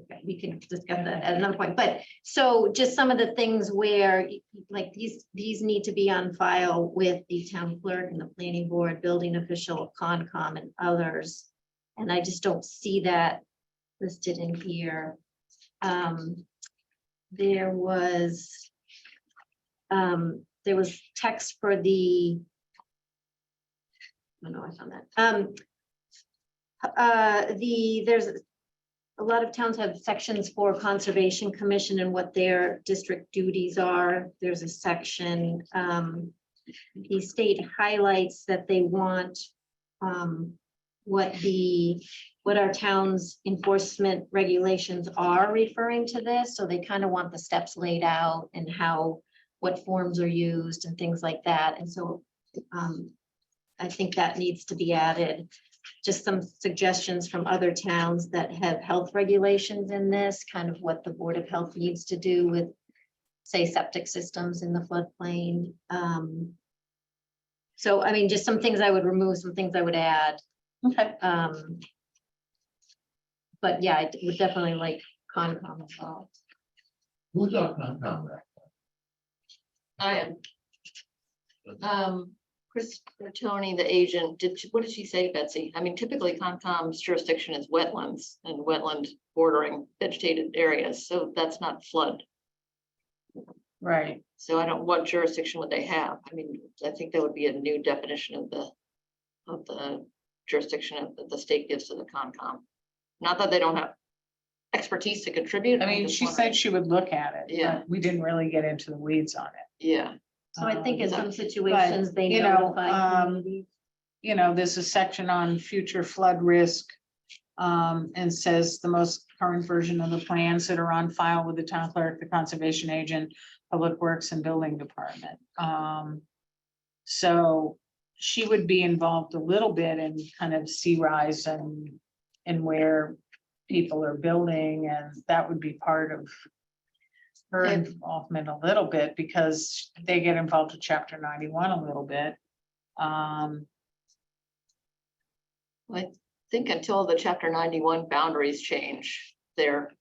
Okay, we can discuss that at another point, but so just some of the things where, like, these need to be on file with the town clerk and the planning board, building official, Concom and others. And I just don't see that listed in here. There was text for the. Oh no, I found that. There's a lot of towns have sections for Conservation Commission and what their district duties are. There's a section, the state highlights that they want what our town's enforcement regulations are referring to this. So they kind of want the steps laid out and what forms are used and things like that. And so I think that needs to be added. Just some suggestions from other towns that have health regulations in this, kind of what the Board of Health needs to do with, say, septic systems in the floodplain. So, I mean, just some things I would remove, some things I would add. Okay. But yeah, I would definitely like Concom involved. Who's our Concom rep? I am. Chris Tony, the agent, what did she say, Betsy? I mean, typically Concom's jurisdiction is wetlands and wetland bordering vegetated areas, so that's not flood. Right. So I don't, what jurisdiction would they have? I mean, I think that would be a new definition of the jurisdiction that the state gives to the Concom. Not that they don't have expertise to contribute. I mean, she said she would look at it. Yeah. But we didn't really get into the weeds on it. Yeah, So I think in some But, situations, they you know, notify communities. you know, there's a section on future flood risk. And says the most current version of the plans that are on file with the town clerk, the conservation agent, public works and building department. So she would be involved a little bit in kind of sea rise and where people are building, and that would be part of her And- involvement a little bit, because they get involved with chapter 91 a little bit. I think until the chapter 91 boundaries change, their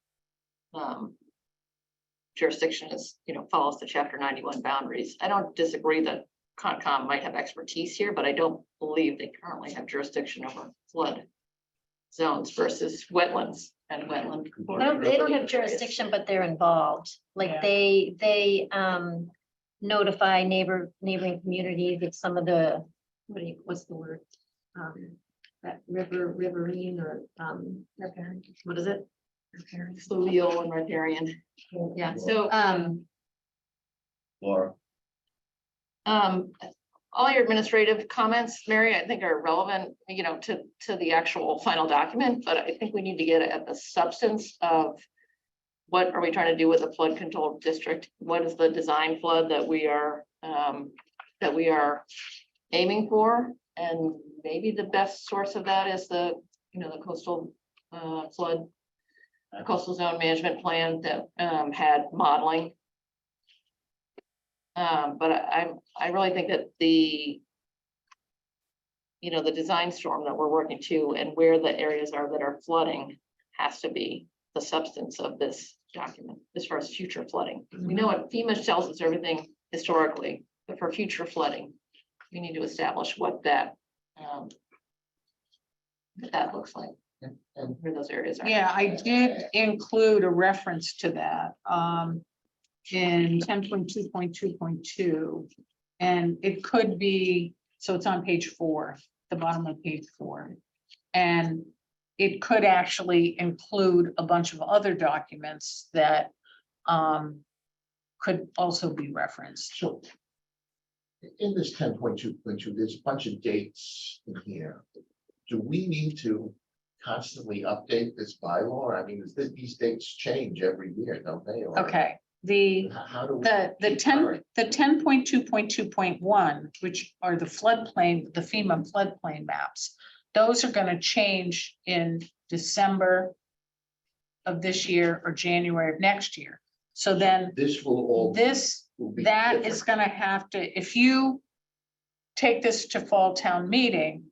jurisdiction is, follows the chapter 91 boundaries. I don't disagree that Concom might have expertise here, but I don't believe they currently have jurisdiction over flood zones versus wetlands and wetland. They don't have jurisdiction, but they're involved. Like Yeah. they notify neighboring communities of some of the, what's the word? That riverine or, what is it? Fluvial and riparian. Yeah, So, Laura? all your administrative comments, Mary, I think are relevant, to the actual final document, but I think we need to get at the substance of what are we trying to do with the flood control district? What is the design flood that we are aiming for? And maybe the best source of that is the coastal flood coastal zone management plan that had modeling. But I really think that the design storm that we're working to and where the areas are that are flooding has to be the substance of this document as far as future flooding. We know what FEMA tells us everything historically, but for future flooding, we need to establish what that looks like and where those areas are. Yeah, I did include a reference to that in 10.2.2.2. And it could be, so it's on page 4, the bottom of page 4. And it could actually include a bunch of other documents that could also be referenced. So in this 10.2.2, there's a bunch of dates in here. Do we need to constantly update this bylaw? I mean, these dates change every year, don't they? Or Okay, How do we? the keep 10, current? the 10.2.2.1, which are the floodplain, the FEMA floodplain maps, those are gonna change in December of this year or January of next year. So then This will all. this will be that is different. gonna have to, if you take this to fall town meeting,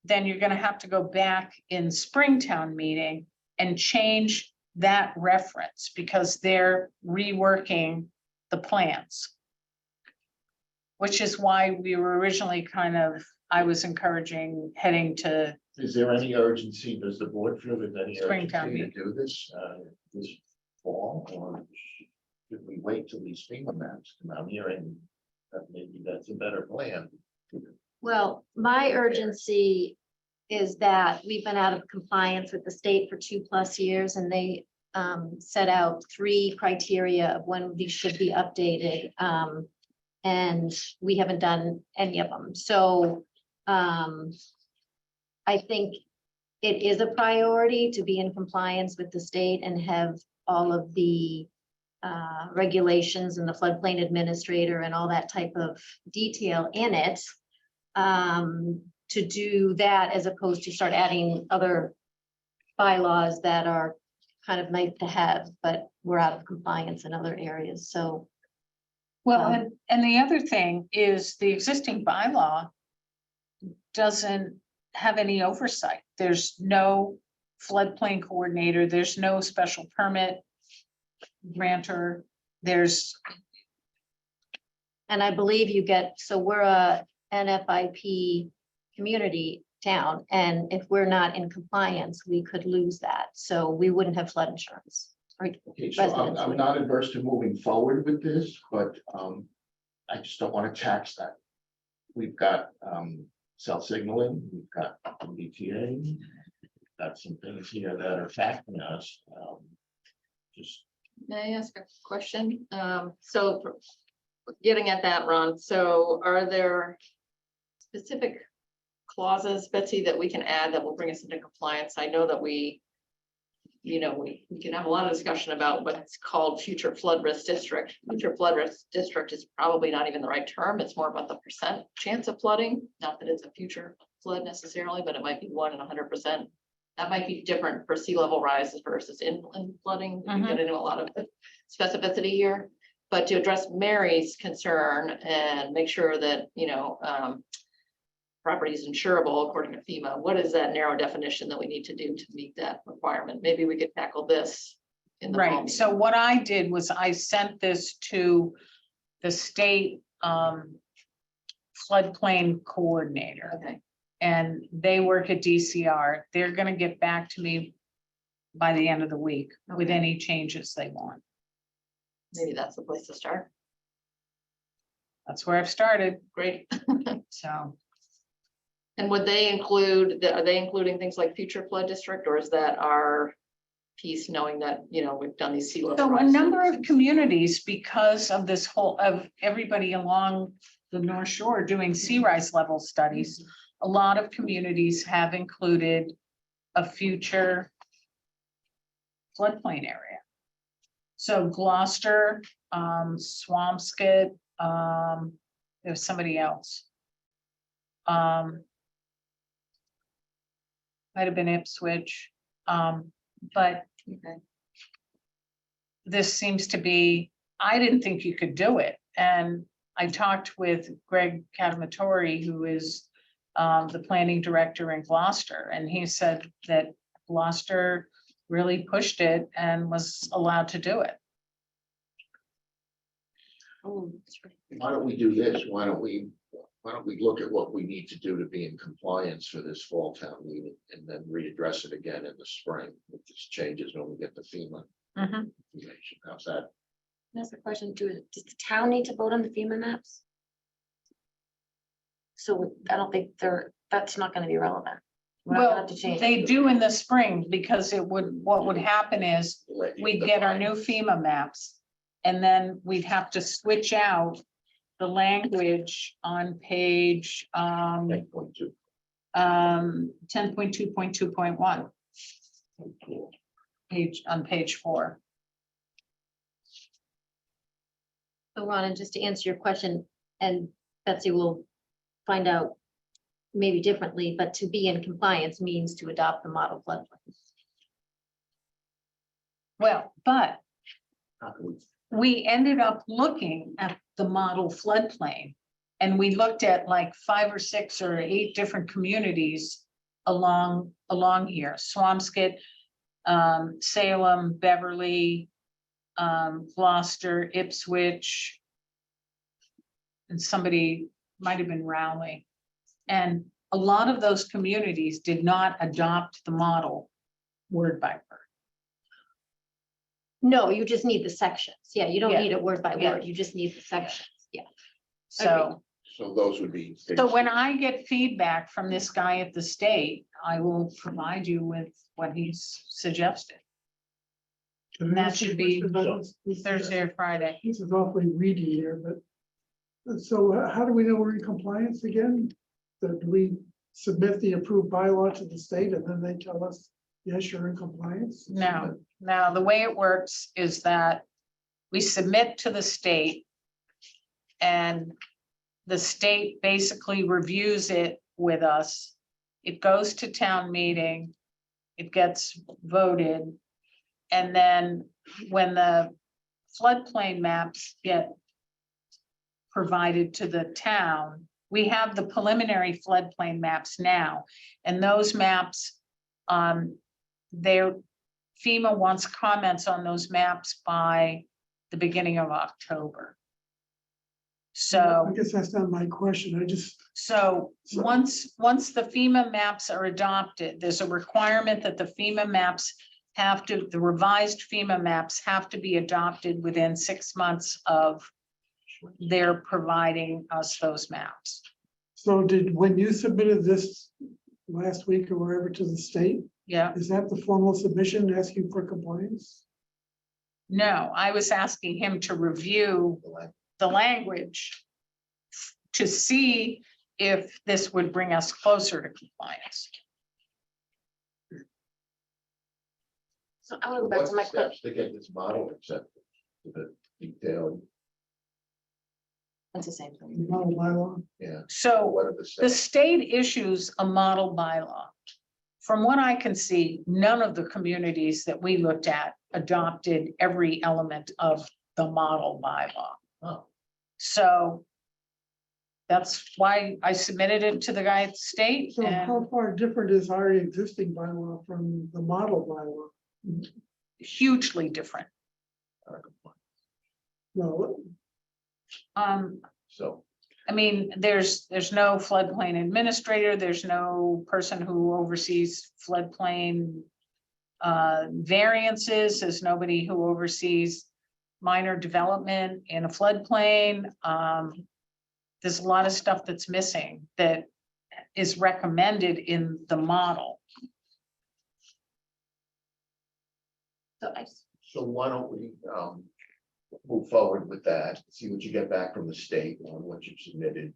then you're gonna have to go back in spring town meeting and change that reference because they're reworking the plans. Which is why we were originally I was encouraging heading to, Is there any urgency? Does the board feel there's any Springtown urgency to do this, this fall? Or should we wait till these FEMA maps come out here and maybe that's a better plan? Well, my urgency is that we've been out of compliance with the state for 2+ years and they set out 3 criteria of when these should be updated. And we haven't done any of them. So I think it is a priority to be in compliance with the state and have all of the regulations and the floodplain administrator and all that type of detail in it. To do that as opposed to start adding other bylaws that are kind of nice to have, but we're out of compliance in other areas. So well, and the other thing is the existing bylaw doesn't have any oversight. There's no floodplain coordinator, there's no special permit grantor, there's, and I believe you get, so we're a NFIP community town, and if we're not in compliance, we could lose that. So we wouldn't have flood insurance. Right? Okay, so Residents I'm would. not adverse to moving forward with this, but I just don't want to tax that. We've got cell signaling, we've got MBTA, we've got some things here that are affecting us. Just May I ask a question? So getting at that, Ron, so are there specific clauses, Betsy, that we can add that will bring us into compliance? I know that we can have a lot of discussion about what's called future flood risk district. Future flood risk district is probably not even the right term. It's more about the percent chance of flooding. Not that it's a future flood necessarily, but it might be 1 in 100%. That might be different for sea level rises versus inland flooding. We get into a lot of specificity here. But to address Mary's concern and make sure that, property is insurable according to FEMA, what is that narrow definition that we need to do to meet that requirement? Maybe we could tackle this in the fall right, so meeting. what I did was I sent this to the state floodplain coordinator. Okay, And they work at DCR. They're gonna get back to me by the end of the week with Okay. any changes they want. maybe that's the place to start. That's where I've started, Great. so. And would they include, are they including things like future flood district, or is that our piece, knowing that, we've done these sea level So a rise number of studies? communities, because of this whole, of everybody along the North Shore doing sea rise level studies, a lot of communities have included a future floodplain area. So Gloucester, Swampscott, there's somebody else. Might have been Ipswich, but Okay. this seems to be, I didn't think you could do it. And I talked with Greg Catamatori, who is the planning director in Gloucester, and he said that Gloucester really pushed it and was allowed to do it. Oh, that's right. why don't we do this? Why don't we look at what we need to do to be in compliance for this fall town meeting and then readdress it again in the spring with these changes when we get the FEMA Mhm. information? How's that? That's the question, does the town need to vote on the FEMA maps? So I don't think that's not gonna be relevant. We're not gonna Well, have to change. they do in the spring, because what would happen is Let you we'd get our new define. FEMA maps. And then we'd have to switch out the language on page 10.2. 10.2.2.1, Cool. on page 4. So Ron, and just to answer your question, and Betsy will find out maybe differently, but to be in compliance means to adopt the model floodplain. Well, but How can we we ended up looking at the model floodplain. And we looked at like 5 or 6 or 8 different communities along here, Swampscott, Salem, Beverly, Gloucester, Ipswich. And somebody might have been Rowley. And a lot of those communities did not adopt the model word by word. No, you just need the sections. Yeah, you don't Yeah. need it word by Yeah. word. You just need the sections. Yeah. So, So those would be. so when I get feedback from this guy at the state, I will provide you with what he's suggested, Can I That ask you a should be question about this? Thursday or Friday. This is awfully weedy here, but. So how do we know we're in compliance again? Do we submit the approved bylaw to the state and then they tell us, yes, you're in compliance? No, now, the way it works is that we submit to the state. And the state basically reviews it with us. It goes to town meeting. It gets voted. And then when the floodplain maps get provided to the town, we have the preliminary floodplain maps now. And those maps, FEMA wants comments on those maps by the beginning of October. So. I guess that's not my question. I just, So once the FEMA maps are adopted, there's a requirement that the FEMA maps the revised FEMA maps have to be adopted within 6 months of their providing us those maps. so when you submitted this last week or wherever to the state, Yeah, is that the formal submission asking for compliance? no, I was asking him to review the language to see if this would bring us closer to compliance. So I want to go back What's to my the question. steps to get this model accepted? To the detailed, It's the same thing. Model bylaw? yeah, So what are the the steps? state issues a model bylaw. From what I can see, none of the communities that we looked at adopted every element of the model bylaw. Oh. So that's why I submitted it to the guy at the state So how and far different is our existing bylaw from the model bylaw? hugely different. No, So, I mean, there's no floodplain administrator, there's no person who oversees floodplain variances, there's nobody who oversees minor development in a floodplain. There's a lot of stuff that's missing that is recommended in the model. so why don't we, move forward with that, see what you get back from the state on what you've submitted.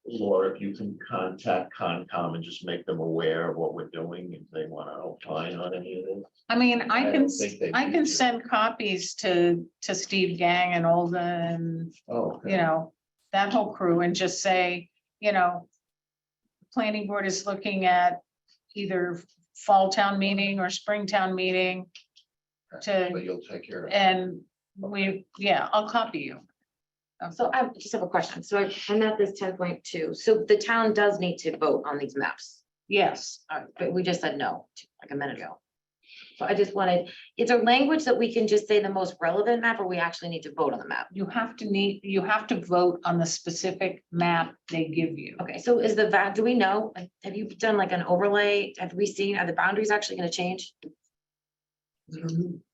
Laura, if you can contact Concom and just make them aware of what we're doing, if they want to opine on any of this. I mean, I can, don't think they I need can to. send copies to Steve Gang and Olga and, Oh, okay. you know, that whole crew and just say, you know, planning board is looking at either fall town meeting or spring town meeting. So you'll take care of it. And I'll copy you. So I just have a question. So I'm at this 10.2. So the town does need to vote on these maps. Yes, But we just said no, like a minute ago. So I just wanted, is there language that we can just say the most relevant map, or we actually need to vote on the map? you have to vote on the specific map they give you. Okay, so is do we know, like, have you done like an overlay? Have we seen, are the boundaries actually gonna change?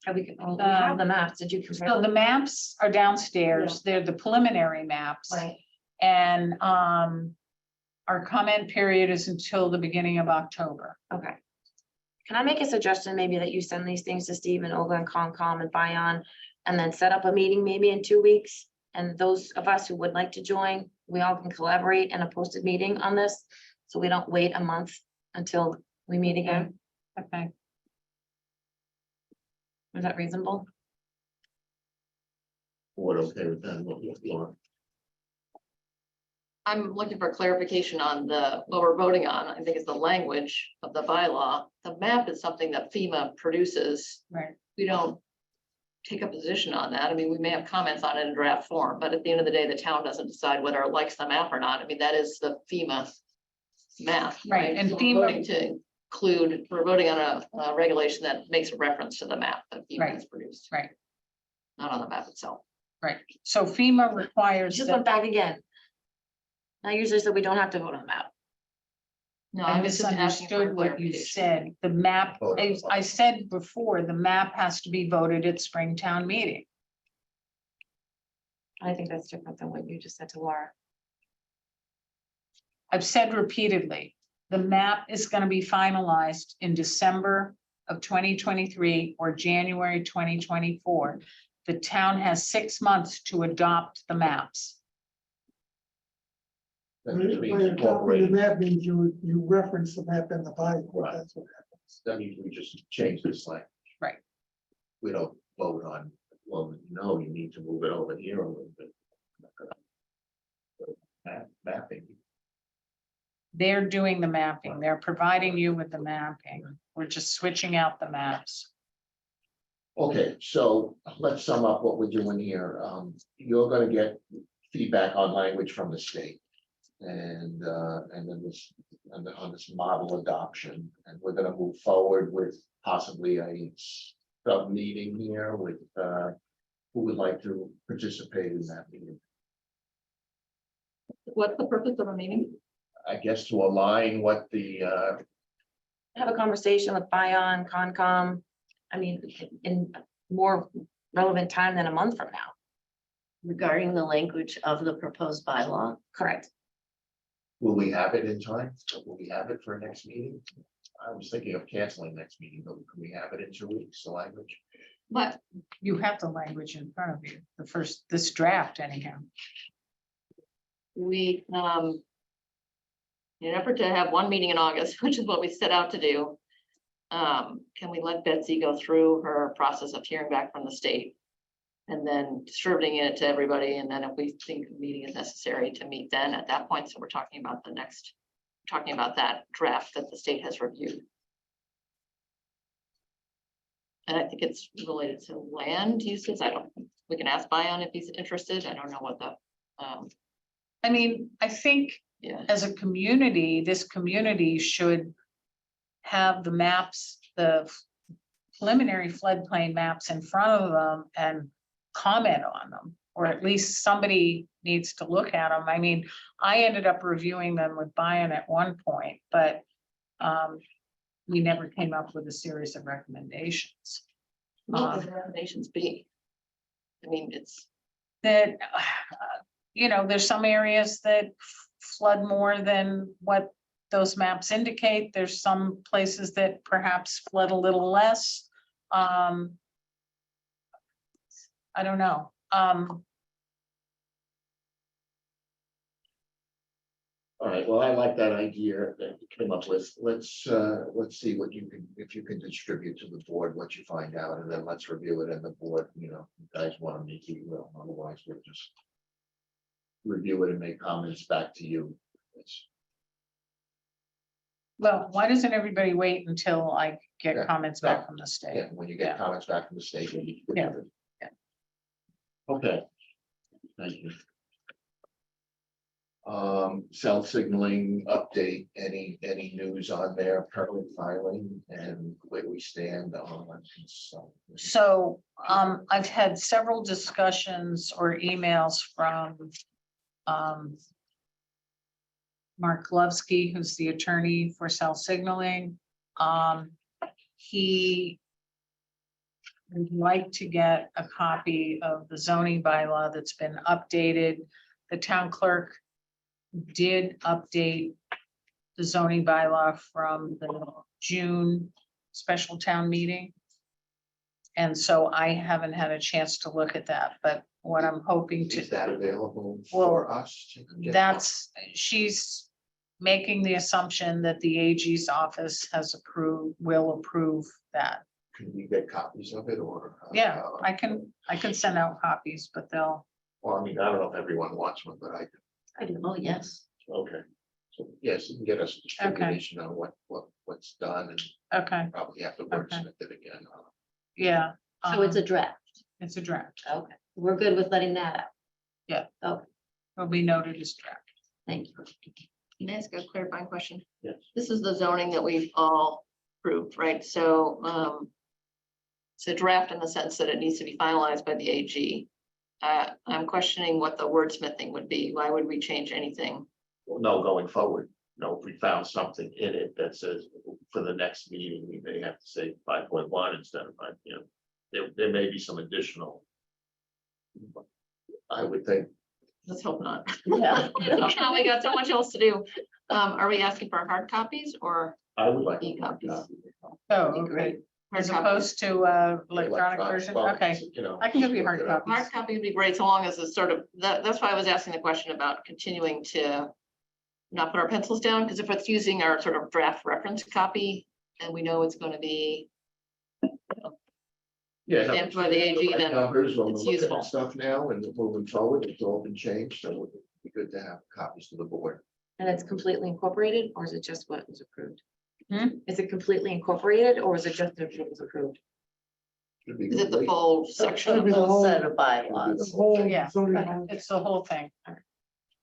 Have we have the maps? Did you compare? So the maps are downstairs. They're the preliminary maps. Right. And our comment period is until the beginning of October. Okay. Can I make a suggestion, maybe that you send these things to Steve and Olga and Concom and Bion, and then set up a meeting maybe in 2 weeks? And those of us who would like to join, we all can collaborate in a posted meeting on this, so we don't wait a month until we meet again. Okay. Is that reasonable? What okay with that? Laura? I'm looking for clarification on what we're voting on. I think it's the language of the bylaw. The map is something that FEMA produces. Right. We don't take a position on that. I mean, we may have comments on it in draft form, but at the end of the day, the town doesn't decide whether it likes the map or not. I mean, that is the FEMA map. Right, and So FEMA- we're voting to include, we're voting on a regulation that makes a reference to the map that FEMA Right. has produced. Right. Not on the map itself. Right, so FEMA requires Just that, went back again. I usually said we don't have to vote on the map. No, I was just asking for misunderstood what you clarification. said, the map, Vote on the I said before, the map has to be voted at Springtown meeting. I think that's different than what you just said to Laura. I've said repeatedly, the map is gonna be finalized in December of 2023 or January 2024. The town has 6 months to adopt the maps. That By means adopting the incorporating, map means you reference the map in the bylaw, Right. that's what happens. that means we just change this language. Right. We don't vote on, well, no, you need to move it over here a little bit. Mapping. They're doing the mapping, they're providing you with the mapping. We're just switching out the maps. Okay, so let's sum up what we're doing here. You're gonna get feedback on language from the state. And then this, on this model adoption, and we're gonna move forward with possibly a sub meeting here with, who would like to participate in that meeting? What's the purpose of a meeting? I guess to align what the, Have a conversation with Bion, Concom. I mean, in more relevant time than a month from now. Regarding the language of the proposed bylaw. Correct. will we have it in time? Will we have it for next meeting? I was thinking of canceling next meeting, but can we have it in 2 weeks, the language? But You have the language in front of you, this draft anyhow. we, in an effort to have one meeting in August, which is what we set out to do. Can we let Betsy go through her process of hearing back from the state? And then distributing it to everybody, and then if we think a meeting is necessary to meet then at that point, so we're talking about the next. Talking about that draft that the state has reviewed. And I think it's related to land uses, we can ask Bion if he's interested, I don't know what the, I mean, I think yeah. as a community, this community should have the maps, the preliminary floodplain maps in front of them and comment on them, or at least somebody needs to look at them. I mean, I ended up reviewing them with Bion at one point, but we never came up with a series of recommendations. What would the recommendations be? I mean, it's, That, there's some areas that flood more than what those maps indicate. There's some places that perhaps flood a little less. I don't know. All right, well, I like that idea that you came up with. Let's see what you can, if you can distribute to the board, what you find out, and then let's review it in the board, if you guys want to meet, you will, otherwise we'll just review it and make comments back to you. Well, why doesn't everybody wait until I get Yeah, comments back from the Yeah, state? when you Yeah. get comments back from the state. we'll be- Yeah, yeah. Okay. Thank you. Cell signaling update, any news on their permit filing and where we stand on? So I've had several discussions or emails from Mark Glovsky, who's the attorney for cell signaling. He would like to get a copy of the zoning bylaw that's been updated. The town clerk did update the zoning bylaw from the June special town meeting. And so I haven't had a chance to look at that, but what I'm hoping Is to, that available Well, for us? to get? she's making the assumption that the AG's office will approve that. Can we get copies of it or? Yeah, I can send out copies, but they'll, Well, I mean, I don't know if everyone wants one, but I do, oh, yes. okay. So yes, you can get us distribution on what's done and okay, probably have to Okay. wordsmith it again. yeah. So it's a draft. It's a draft. Okay, we're good with letting that out. Will be noted as draft. Thank you. Can I ask a clarifying question? Yes. This is the zoning that we've all approved, right? So, it's a draft in the sense that it needs to be finalized by the AG. I'm questioning what the wordsmithing would be. Why would we change anything? Well, no, going forward, if we found something in it that says for the next meeting, we may have to say 5.1 instead of 5, there may be some additional. I would think, Let's hope not. Yeah. Now we got so much else to do. Are we asking for hard copies or I would like. E-copies. Oh, That'd be okay. great. As hard copies? opposed to electronic version, okay. I can give you hard copies. Hard copy would be great, so long as it's sort of, that's why I was asking the question about continuing to not put our pencils down, because if it's using our sort of draft reference copy, and we know it's gonna be Yeah. stamped by the AG, then Numbers, when we're it's looking useful. at stuff now and moving forward, it's all been changed, so it would be good to have copies to the board. And it's completely incorporated, or is it just what was approved? Hmm? Is it completely incorporated, or is it just what was approved? Should be is it the complete. full section? That'd be the Whole set whole, of the bylaws. whole Yeah. zoning. Okay. law. It's the whole thing.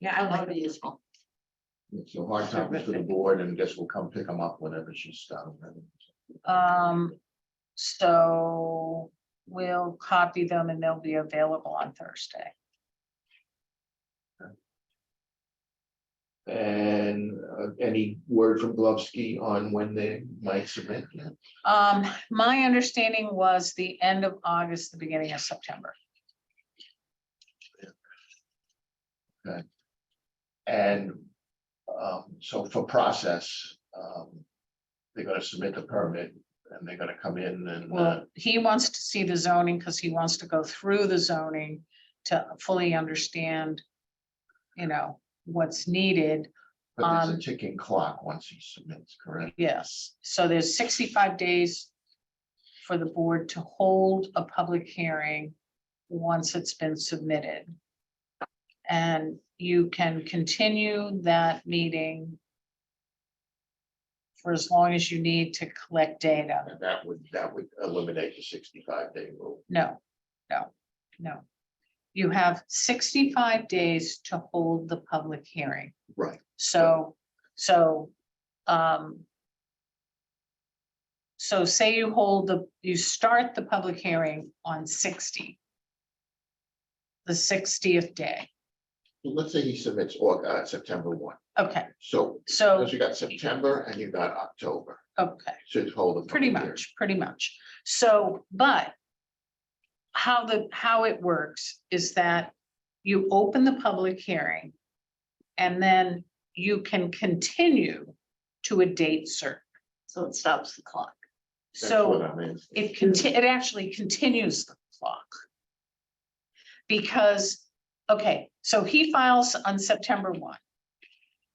Yeah, I That like would be it. useful. So hard copies to the board and guess we'll come pick them up whenever she's done. So we'll copy them and they'll be available on Thursday. And any word from Glovsky on when they might submit? My understanding was the end of August, the beginning of September. And so for process, they're gonna submit the permit and they're gonna come in and, Well, he wants to see the zoning because he wants to go through the zoning to fully understand, what's needed. but there's a ticking clock once he submits, correct? Yes, so there's 65 days for the board to hold a public hearing once it's been submitted. And you can continue that meeting for as long as you need to collect data. And that would eliminate the 65-day rule. No. You have 65 days to hold the public hearing. Right. So say you start the public hearing on 60. The 60th day. So let's say he submits September 1. Okay, So so, you got September and you got October. okay, Should hold a pretty public hearing. pretty much. So, but how it works is that you open the public hearing and then you can continue to a date certain. So it stops the clock. That's what So I'm asking. it actually continues the clock. Because, okay, so he files on September 1.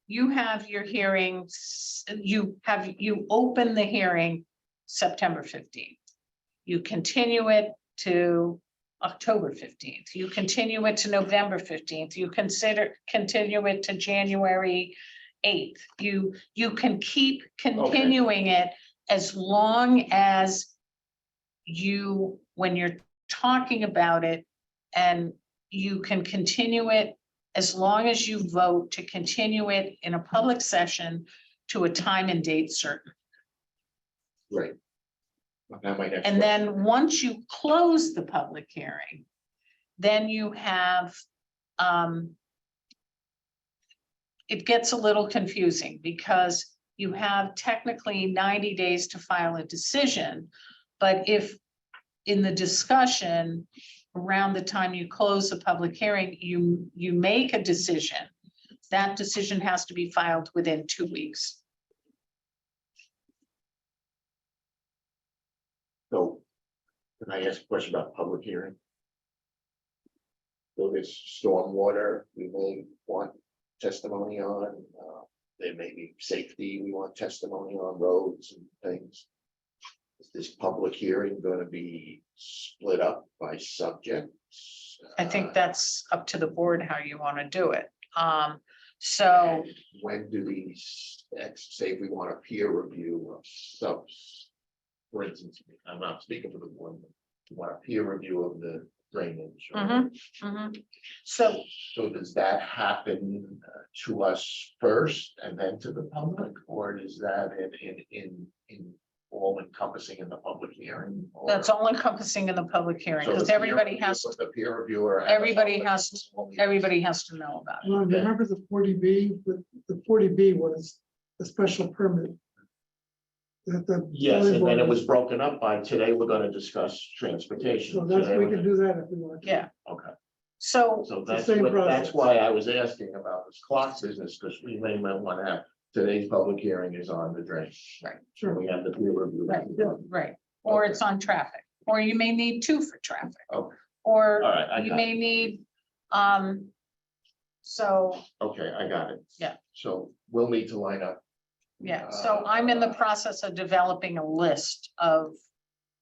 You have your hearings, you open the hearing September 15th. You continue it to October 15th. You continue it to November 15th. You continue it to January 8th. You can keep continuing it as long as when you're talking about it, and you can continue it as long as you vote to continue it in a public session to a time and date certain. Right. Now my next And question. then once you close the public hearing, then you have, it gets a little confusing because you have technically 90 days to file a decision. But if in the discussion around the time you close the public hearing, you make a decision, that decision has to be filed within 2 weeks. So, can I ask a question about public hearing? So this stormwater, we may want testimony on, there may be safety, we want testimony on roads and things. Is this public hearing gonna be split up by subjects? I think that's up to the board how you want to do it. So When do these, say if we want a peer review of subs, for instance, I'm not speaking for the board, but want a peer review of the drainage. or- Mhm. So, So does that happen to us first and then to the public, or is that in all encompassing in the public hearing? or- that's all encompassing in the public hearing, So the because peer everybody review- has, The peer reviewer. and the everybody public has, only- everybody has to know about it. Well, remember the 40B, the 40B was a special permit. That the. Yes, and then it was So broken up by today, we're gonna discuss transportation. that's, Today we we're can do that if we want. to. Yeah, Okay, so, so the that's same what, that's process. why I was asking about this clock business, because we may want to have, today's public hearing is on the drain. Sure. We have the peer review. right, right, or Okay. it's on traffic, or you may need two for traffic. Okay. Or All right, I you got may it. need, so, Okay, I got it. Yeah. So we'll need to line up. yeah, so I'm in the process of developing a list of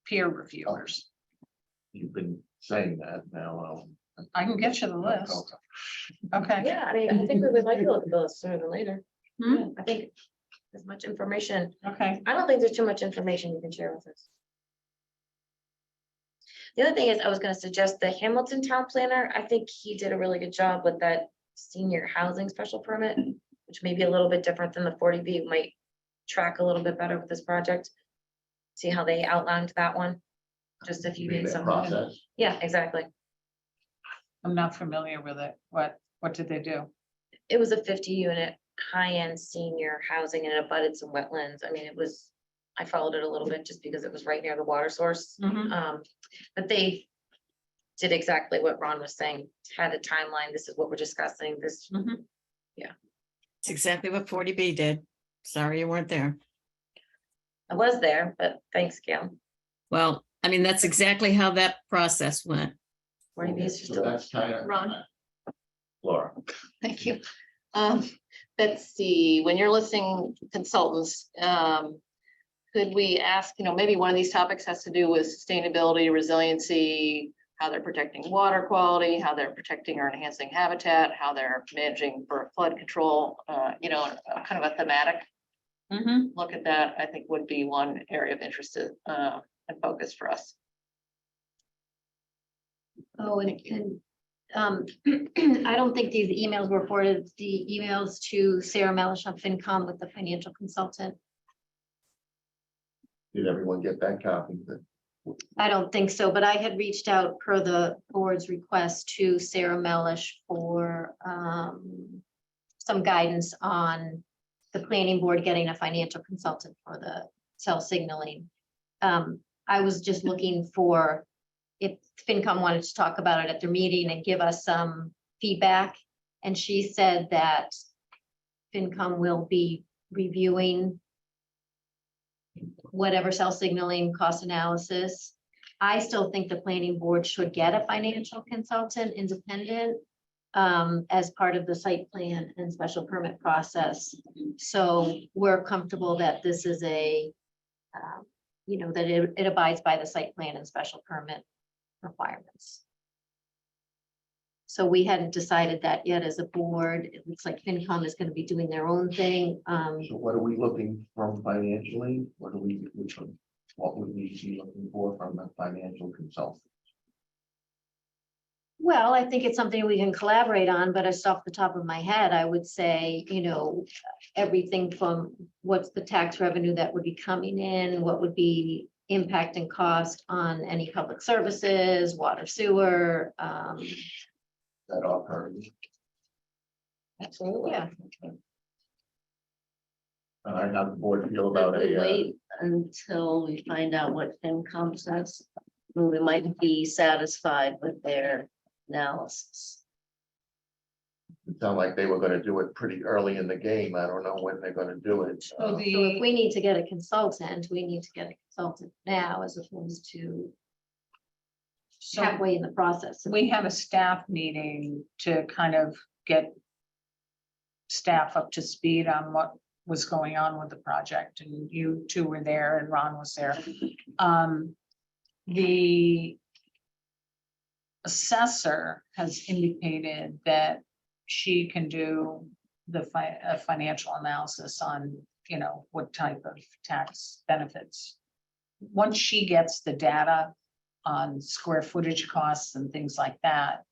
peer reviewers. You've been saying that now. I can get you the okay. list, okay? Yeah, I mean, I think we would like to look at those sooner than later. Hmm? Yeah, I think as much information, Okay, I don't think there's too much information you can share with us. The other thing is, I was gonna suggest the Hamilton Town Planner. I think he did a really good job with that senior housing special permit, which may be a little bit different than the 40B, might track a little bit better with this project. See how they outlined that one, just if you Read need that some. process. Yeah, exactly. I'm not familiar with it, what did they do? It was a 50-unit, high-end senior housing and it abutted some wetlands. I mean, it was, I followed it a little bit just because it was right near the water source. But they did exactly what Ron was saying, had a timeline, this is what we're discussing, this, It's exactly what 40B did. Sorry you weren't there. I was there, but thanks, Gail. Well, I mean, that's exactly how that process went. 40B is So still, that's kind of. Ron? Laura. Thank you. Betsy, when you're listing consultants, could we ask, maybe one of these topics has to do with sustainability, resiliency, how they're protecting water quality, how they're protecting or enhancing habitat, how they're managing for flood control, kind of a thematic look at that, I think would be one area of interest and focus for us. Oh, and I don't think these emails were forwarded, the emails to Sarah Melish on FinCom with the financial consultant. Did everyone get that copy? I don't think so, but I had reached out per the board's request to Sarah Melish for some guidance on the planning board getting a financial consultant for the cell signaling. I was just looking for if FinCom wanted to talk about it at their meeting and give us some feedback. And she said that FinCom will be reviewing whatever cell signaling cost analysis. I still think the planning board should get a financial consultant independent as part of the site plan and special permit process. So we're comfortable that this is a, that it abides by the site plan and special permit requirements. So we hadn't decided that yet as a board. It looks like FinCom is going to be doing their own thing. So what are we looking from financially? What would we be looking for from a financial consultant? Well, I think it's something we can collaborate on, but just off the top of my head, I would say, everything from what's the tax revenue that would be coming in, what would be impact and cost on any public services, water, sewer. That all part? absolutely. Yeah, And I have the board feel about We a, wait until we find out what FinCom says. We might be satisfied with their analysis. it sounded like they were gonna do it pretty early in the game. I don't know when they're gonna do it. So so if the, we need to get a consultant, we need to get a consultant now as opposed to so halfway in the process. we had a staff meeting to kind of get staff up to speed on what was going on with the project, and you two were there and Ron was there. The assessor has indicated that she can do the financial analysis on, what type of tax benefits. Once she gets the data, on square footage costs and things like that.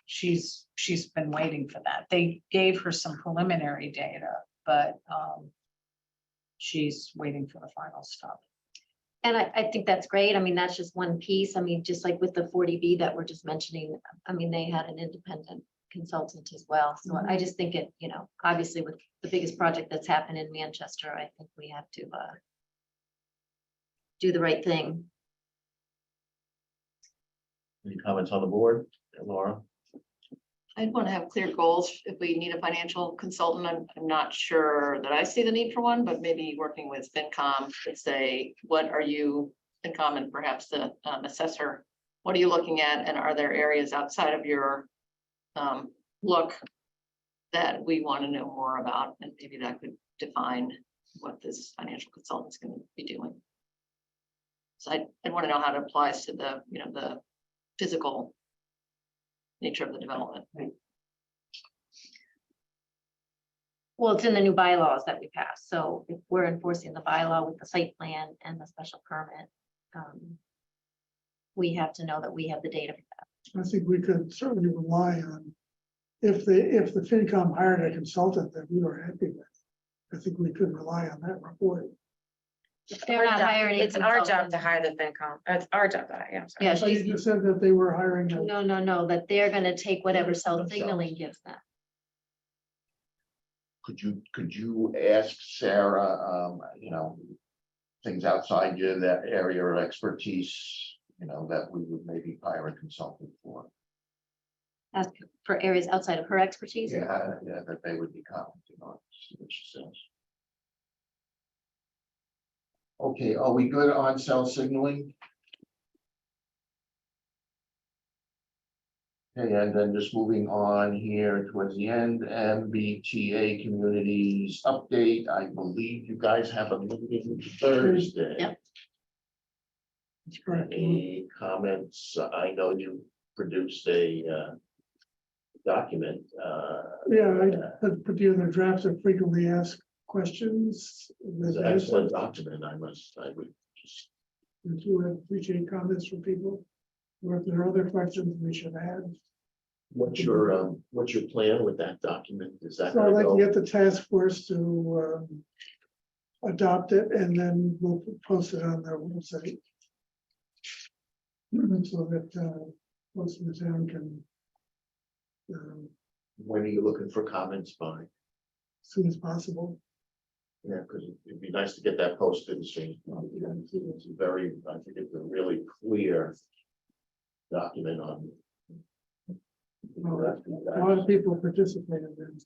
She's been waiting for that. They gave her some preliminary data, but she's waiting for the final stuff. And I think that's great. I mean, that's just one piece. I mean, just like with the 40B that we're just mentioning, I mean, they had an independent consultant as well. So I just think it, you know, obviously with the biggest project that's happened in Manchester, I think we have to do the right thing. Any comments on the board, Laura? I'd want to have clear goals. If we need a financial consultant, I'm not sure that I see the need for one, but maybe working with FinCom to say, what are you, FinCom and perhaps the assessor, what are you looking at? And are there areas outside of your look that we want to know more about? And maybe that could define what this financial consultant is going to be doing. So I'd want to know how it applies to the, you know, the physical nature of the development. Well, it's in the new bylaws that we passed. So if we're enforcing the bylaw with the site plan and the special permit, we have to know that we have the data for that. I think we could certainly rely on, if the FinCom hired a consultant that we were happy with, I think we could rely on that report. They're not hiring. a It's our job consultant. to hire the FinCom. It's our job to hire, yeah, I'm sorry. Yeah, So you she's, just said that they were hiring a. no, that they're gonna take whatever cell Themselves. signaling gives them. Could you ask Sarah, you know, things outside your, that area of expertise, you know, that we would maybe hire a consultant for? Ask for areas outside of her expertise. Yeah, that they would be commenting on, see what she says. Okay, are we good on cell signaling? Okay, and then just moving on here towards the end, MBTA communities update. I believe you guys have a meeting Thursday. Yep. That's correct. Any comments? I know you produced a document. Yeah, I put together drafts of frequently asked questions. It's an excellent document, I would just. If you would appreciate comments from people, or if there are other questions we should add. What's your plan with that document? Is that So I'd gonna like to go? get the task force to adopt it, and then we'll post it on their website. So that most of the town can, When are you looking for comments by? as soon as possible. Yeah, because it'd be nice to get that posted as soon. It's very, I think it's a really clear document on. A lot of people participated in.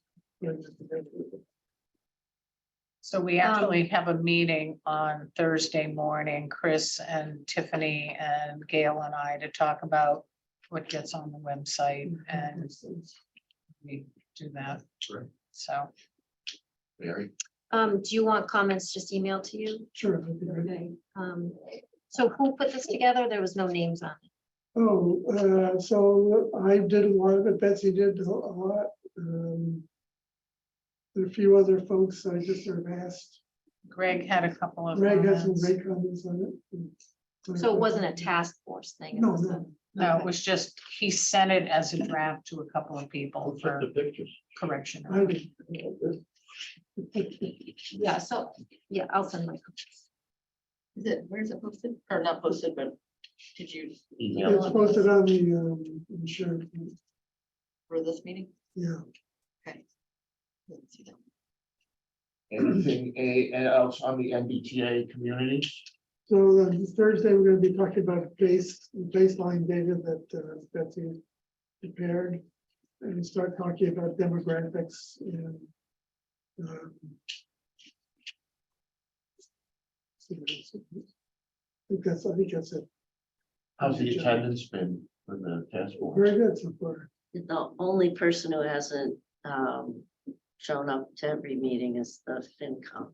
So we actually have a meeting on Thursday morning, Chris and Tiffany and Gail and I, to talk about what gets on the website, and we do that. Sure. So Mary, Do you want comments just emailed to you? Sure. that'd be great. Okay. So who put this together? There was no names on it. Oh, so I did a lot of it, Betsy did a lot. There are a few other folks I just sort of asked. Greg had a couple of Greg had some comments. great comments on it. So it wasn't a task force thing. it No, was a- no. No, it was just, he sent it as a draft to a couple of people who took for the pictures? correction. I didn't. Yeah, so, yeah, I'll send my. Is it, where is it posted? Or not posted, but did you Email. It's posted on the insurance, for this meeting? yeah. Okay. Didn't see that. Anything else on the MBTA community? So Thursday, we're gonna be talking about baseline data that Betsy prepared. And start talking about demographics and. I think that's it. How's the attendance been for the task force? Very good so far. The only person who hasn't shown up to every meeting is the FinCom.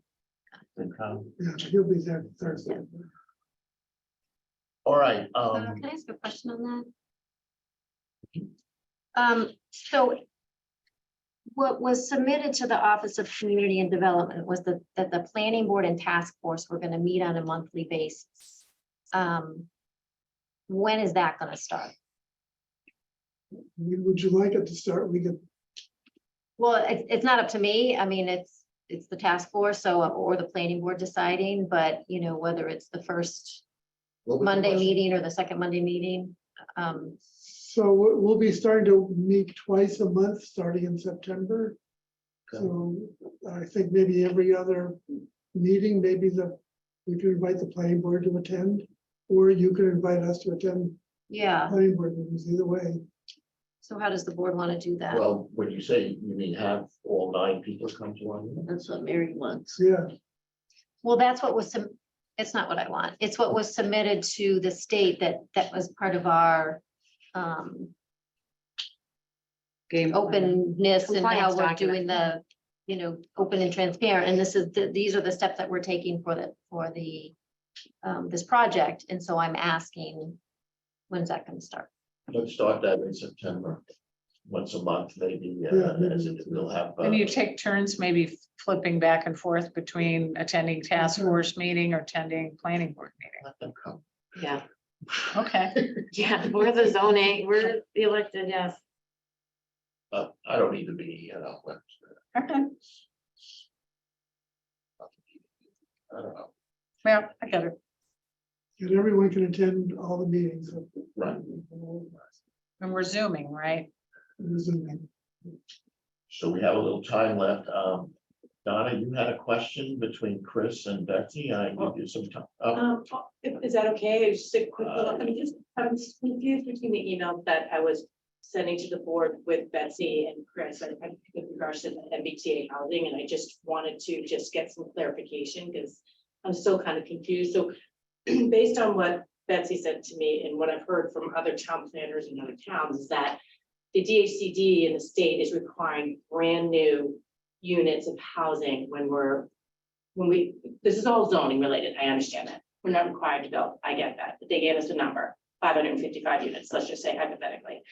Yeah, he'll be there Thursday. All right, Can I ask a question on that? So what was submitted to the Office of Community and Development was that the planning board and task force were gonna meet on a monthly basis. When is that gonna start? Would you like it to start? We could, Well, it's not up to me. I mean, it's the task force, so, or the planning board deciding, but you know, whether it's the first What was the Monday question? meeting or the second Monday meeting. so we'll be starting to meet twice a month, starting in September. Okay. So I think maybe every other meeting, maybe we could invite the planning board to attend, or you could invite us to attend Yeah, planning board meetings, either way. so how does the board want to do that? Well, when you say, you mean have all 9 people come to one meeting? That's what Mary wants. Yeah, Well, that's what was, it's not what I want. It's what was submitted to the state that was part of our Game. openness and how Compliance we're document. doing the, you know, open and transparent. And this is, these are the steps that we're taking for this project. And so I'm asking, when's that gonna start? Let's start that in September, once a month, maybe, Yeah, maybe as once a we'll have. And you take turns maybe flipping back and forth between attending task force meeting or attending planning board meeting. Let them come. Yeah, Okay, yeah, we're the zoning, we're the elected, yes. I don't need to be, but. okay, I don't know, well, I get it. and everyone can attend all the meetings. Right. And we're zooming, right? Zooming. so we have a little time left. Donna, you had a question between Chris and Betsy, I give you some time. Is that okay? Just a quick little, I'm just confused between the emails that I was sending to the board with Betsy and Chris and with regards to the MBTA housing, and I just wanted to just get some clarification because I'm still kind of confused. So based on what Betsy said to me and what I've heard from other town planners in other towns is that the DHCD in the state is requiring brand new units of housing this is all zoning related, I understand that. We're not required to build, I get that, but they gave us a number, 555 units, let's just say hypothetically.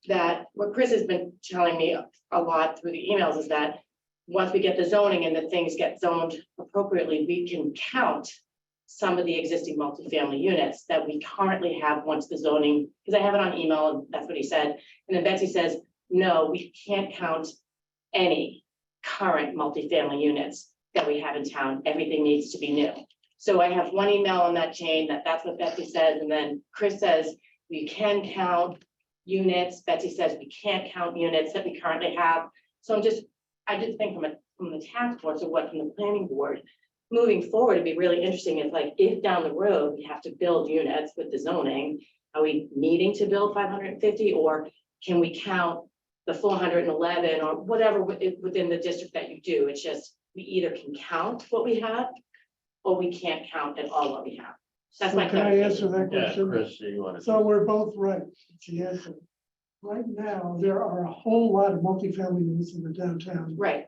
That what Chris has been telling me a lot through the emails is that once we get the zoning and the things get zoned appropriately, we can count some of the existing multifamily units that we currently have once the zoning, because I have it on email, and that's what he said. And then Betsy says, no, we can't count any current multifamily units that we have in town. Everything needs to be new. So I have one email on that chain that's what Betsy says. And then Chris says, we can count units. Betsy says we can't count units that we currently have. So I just think from the task force or what from the planning board, moving forward, it'd be really interesting if like, if down the road we have to build units with the zoning, are we needing to build 550 or can we count the 411 or whatever within the district that you do? It's just, we either can count what we have or we can't count at all what we have. That's So my can I answer that Yeah, question? Chris, do you want to? So we're both right. It's the answer. Right now, there are a whole lot of multifamily units in the downtown. Right,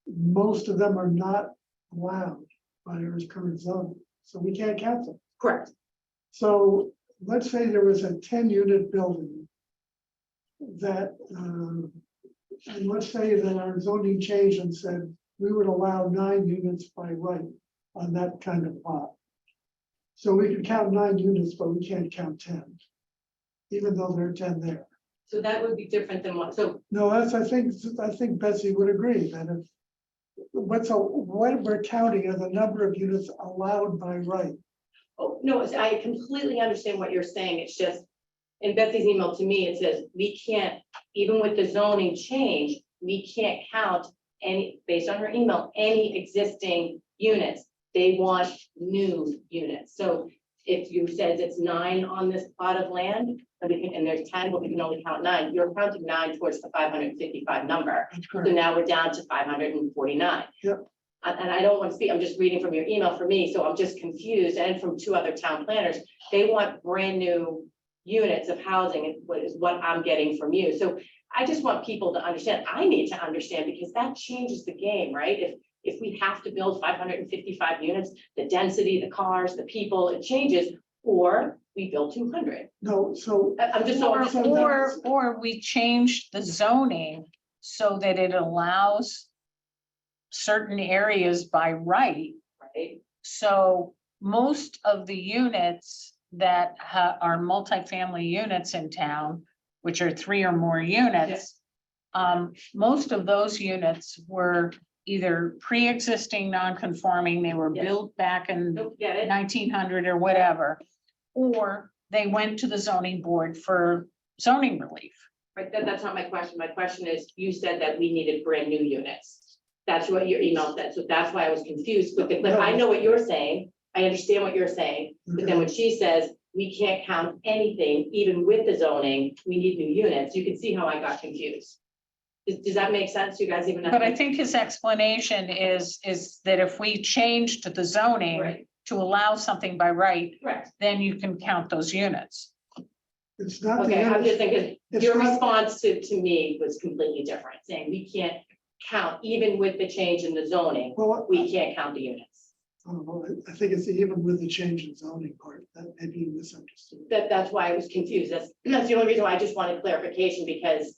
Most of them are not allowed by our current zoning, so we can't count them. correct. So let's say there was a 10-unit building that, and let's say that our zoning changed and said we would allow 9 units by right on that kind of lot. So we can count 9 units, but we can't count 10, even though there are 10 there. So that would be different than what, so, No, I think Betsy would agree that if, what we're counting are the number of units allowed by right. oh, no, I completely understand what you're saying. It's just, in Betsy's email to me, it says, we can't, even with the zoning change, we can't count any, based on her email, any existing units. They want new units. So if you said it's 9 on this plot of land, and there's 10, but we can only count 9, you're counting 9 towards the 555 number. That's So correct. now we're down to 549. Yep. And I don't want to speak, I'm just reading from your email for me, so I'm just confused, and from 2 other town planners. They want brand new units of housing, is what I'm getting from you. So I just want people to understand, I need to understand, because that changes the game, right? If we have to build 555 units, the density, the cars, the people, it changes, or we build 200. No, so I'm just so. Or we change the zoning so that it allows certain areas by right. Right, So most of the units that are multifamily units in town, which are 3 or more units, most of those units were either pre-existing non-conforming, they were Yes. built back in Nope, get it? 1900 or whatever, or they went to the zoning board for zoning relief. Right, that's not my question. My question is, you said that we needed brand new units. That's what your email said, so that's why I was confused, but I know what you're saying, I understand what you're saying, but then when she says, we can't count anything, even with the zoning, we need new units, you can see how I got confused. Does that make sense? You guys even? But I think his explanation is that if we changed the zoning Right, to allow something by right, correct. then you can count those units. It's not. the Okay, I'm just units. thinking, It's your not- response to me was completely different, saying we can't count, even with the change in the zoning, Well, we can't count the units. I don't know, I think it's even with the change in zoning part, that maybe you misunderstood. That's why I was confused. That's the only reason why I just wanted clarification, because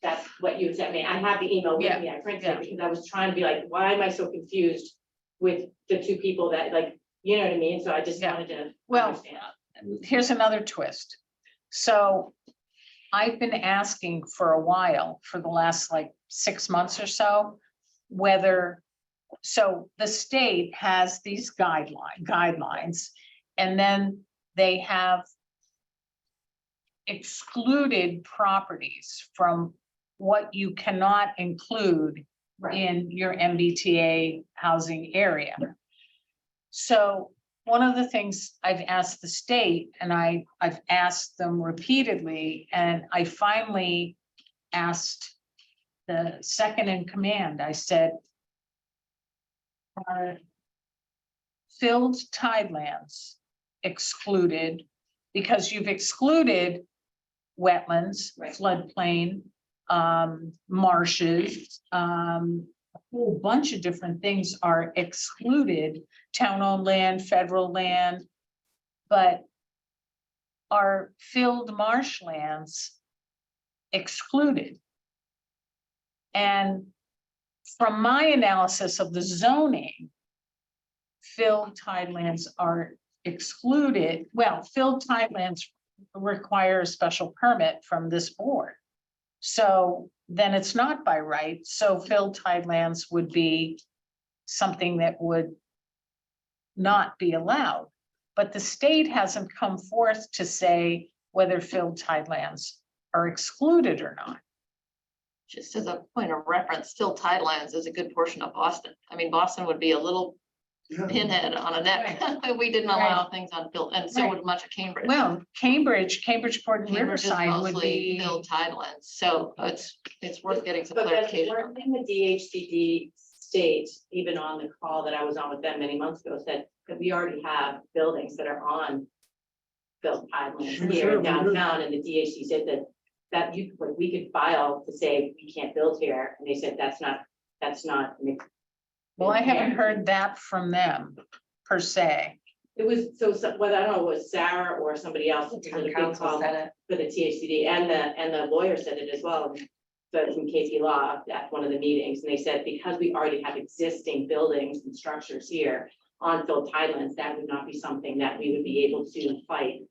that's what you sent me. I have the email with me. I printed Yeah. it because I was trying to be like, why am I so confused with the two people that like, you know what I mean? So I just Yeah. wanted to Well, understand. here's another twist. So I've been asking for a while, for the last like 6 months or so, whether, so the state has these guidelines, and then they have excluded properties from what you cannot include Right. in your MBTA housing area. So one of the things I've asked the state, and I've asked them repeatedly, and I finally asked the second in command, I said, are filled tidelands excluded? Because you've excluded wetlands, Right. floodplain, marshes, a whole bunch of different things are excluded, town-owned land, federal land. But are filled marshlands excluded? And from my analysis of the zoning, filled tidelands are excluded. Well, filled tidelands require a special permit from this board. So then it's not by right. So filled tidelands would be something that would not be allowed. But the state hasn't come forth to say whether filled tidelands are excluded or not. Just as a point of reference, still tidelands is a good portion of Boston. I mean, Boston would be a little Yeah. pinhead on a neck. We didn't allow things on built, and so Right. would much of Cambridge. Well, Cambridgeport and Cambridge is Riverside would mostly be. filled tidelands, so it's worth getting some But that's clarification. one thing the DHCD state, even on the call that I was on with them many months ago, said that we already have buildings that are on built islands Sure, here sure, in we do. downtown, and the DHC said that you, like, we could file to say we can't build here, and they said that's not. Well, I haven't heard that from them per se. It was, so whether, I don't know, it was Sarah or somebody else, it was a Town big council call said it. for the THCD, and the lawyer said it as well. So from KP Law at one of the meetings, and they said, because we already have existing buildings and structures here on filled tidelands, that would not be something that we would be able to fight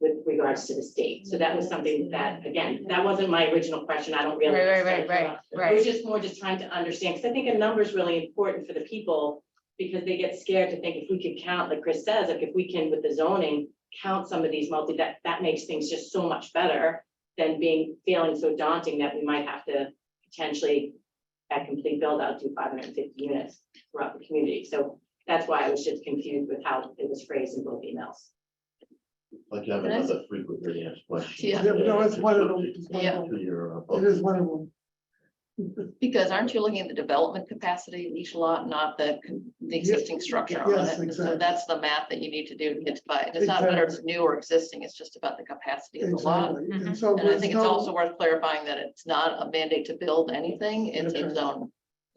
with regards to the state. So that was something that, again, that wasn't my original question. I don't really. I was just more just trying to understand, because I think a number is really important for the people, because they get scared to think if we could count, like Chris says, like if we can with the zoning, count some of these that makes things just so much better than feeling so daunting that we might have to potentially at complete build out do 550 units throughout the community. So that's why I was just confused with how it was phrased in both emails. Like you have another frequently asked question. Yeah. Yeah, but no, it's one of them. It's one of Yeah. them. To your, It is one of them. Because aren't you looking at the development capacity of each lot, not the existing structure on Yes, it? So exactly. that's the math that you need to do to get to buy it. It's not whether it's new or existing, it's just about the capacity of the lot. Exactly. And so And I there's think it's no- also worth clarifying that it's not a mandate to build anything, it's That's a right.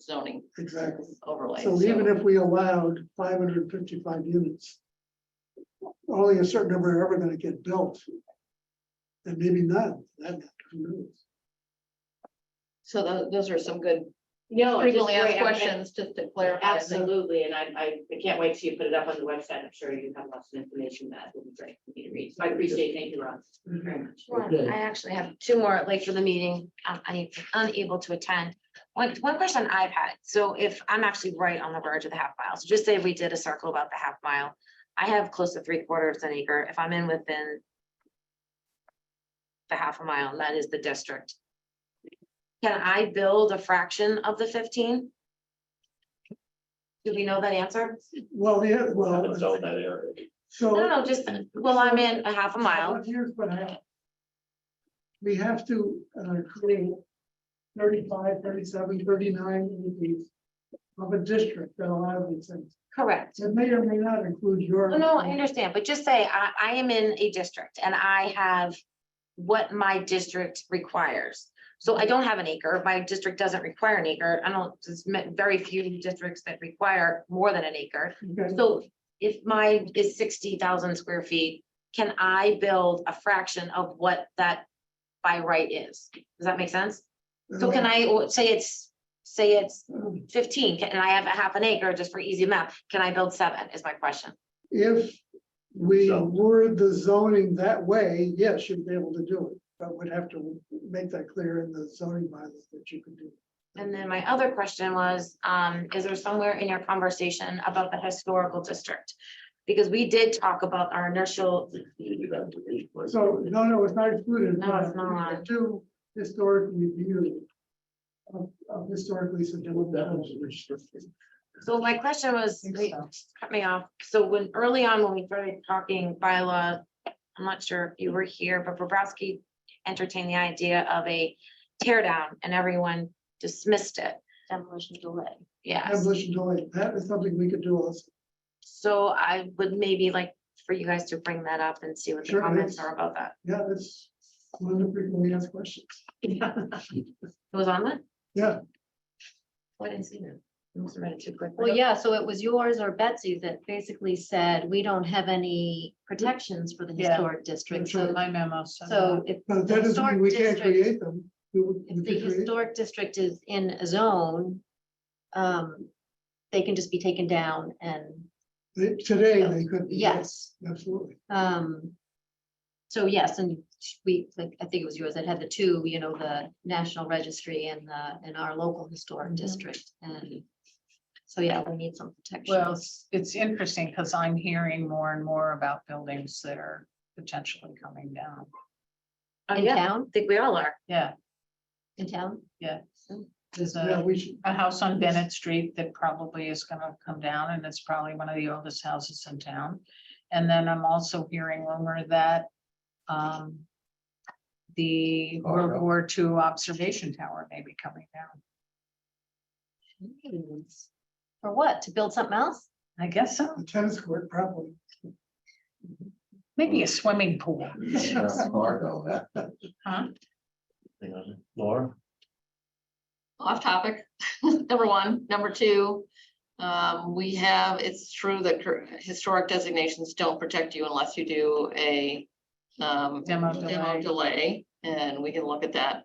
zoning Exactly. overlay. So even if we allowed 555 units, only a certain number are ever gonna get built. And maybe none, that, who knows? So those are some good No, it's just frequently asked great. questions just to clarify. things. Absolutely, and I can't wait till you put it up on the website. I'm sure you have lots of information that will be great for me to read. So I appreciate, thank you, Ron, very much. Okay. I actually have two more late for the meeting. I'm unable to attend. One question I've had, so if I'm actually right on the verge of the half mile, so just say we did a circle about the half mile. I have close to 3/4 an acre. If I'm in within the half a mile, and that is the district. Can I build a fraction of the 15? Do we know that answer? Well, yeah, well, Haven't zoned that area. so. No, just, well, I'm in a half a mile. Here's what happens. We have to create 35, 37, 39 acres of a district that allows these things. Correct. It may or may not include your. No, I understand, but just say I am in a district and I have what my district requires. So I don't have an acre. My district doesn't require an acre. I don't, there's very few districts that require more than an acre. Okay. So if mine is 60,000 square feet, can I build a fraction of what that by right is? Does that make sense? So can I, or say it's 15, and I have a half an acre just for easy math, can I build 7 is my question. If we So- word the zoning that way, yes, you'd be able to do it, but we'd have to make that clear in the zoning bylaws that you can do. And then my other question was, is there somewhere in your conversation about the historical district? Because we did talk about our initial, You got to read, but- So, no, it's not included. No, it's but not. we could do historic review of historically significant. That was restricted. so my question was, Think wait, so. cut me off. So when early on, when we started talking bylaw, I'm not sure if you were here, but Bobrowski entertained the idea of a tear down and everyone dismissed it. Demolition delay. Yes. Demolition delay, that is something we could do also. So I would maybe like for you guys to bring that up and see what the Sure, comments it's- are about that. Yeah, that's one of the frequently asked questions. It was on that? Yeah, Oh, I didn't see that. I must have read it too quick. Well, yeah, so it was yours or Betsy's that basically said, we don't have any protections for the Yeah. historic district. That's right. So, My memo. said so that. if but the that doesn't mean historic we can't district, create them. We if the could create- historic district is in a zone, they can just be taken down and, Today, they could. be, yes. Absolutely. So yes, and we, like, I think it was yours that had the two, you know, the National Registry and our local historic Mhm. district, and so, yeah, we need some protection. Well, it's interesting because I'm hearing more and more about buildings that are potentially coming down. Oh, In yeah, town, I think we all are. Yeah, in town, there's Yeah, a, we should. a house on Bennett Street that probably is gonna come down and it's probably one of the oldest houses in town. And then I'm also hearing rumor that the World War II observation tower may be coming down. for what, to build something else? I guess so. The tennis court, probably. Maybe a swimming pool. Margo. Huh? Hang on. Laura? Off topic, number one. Number two, we have, it's true that historic designations don't protect you unless you do a Demo delay. delay, and we can look at that.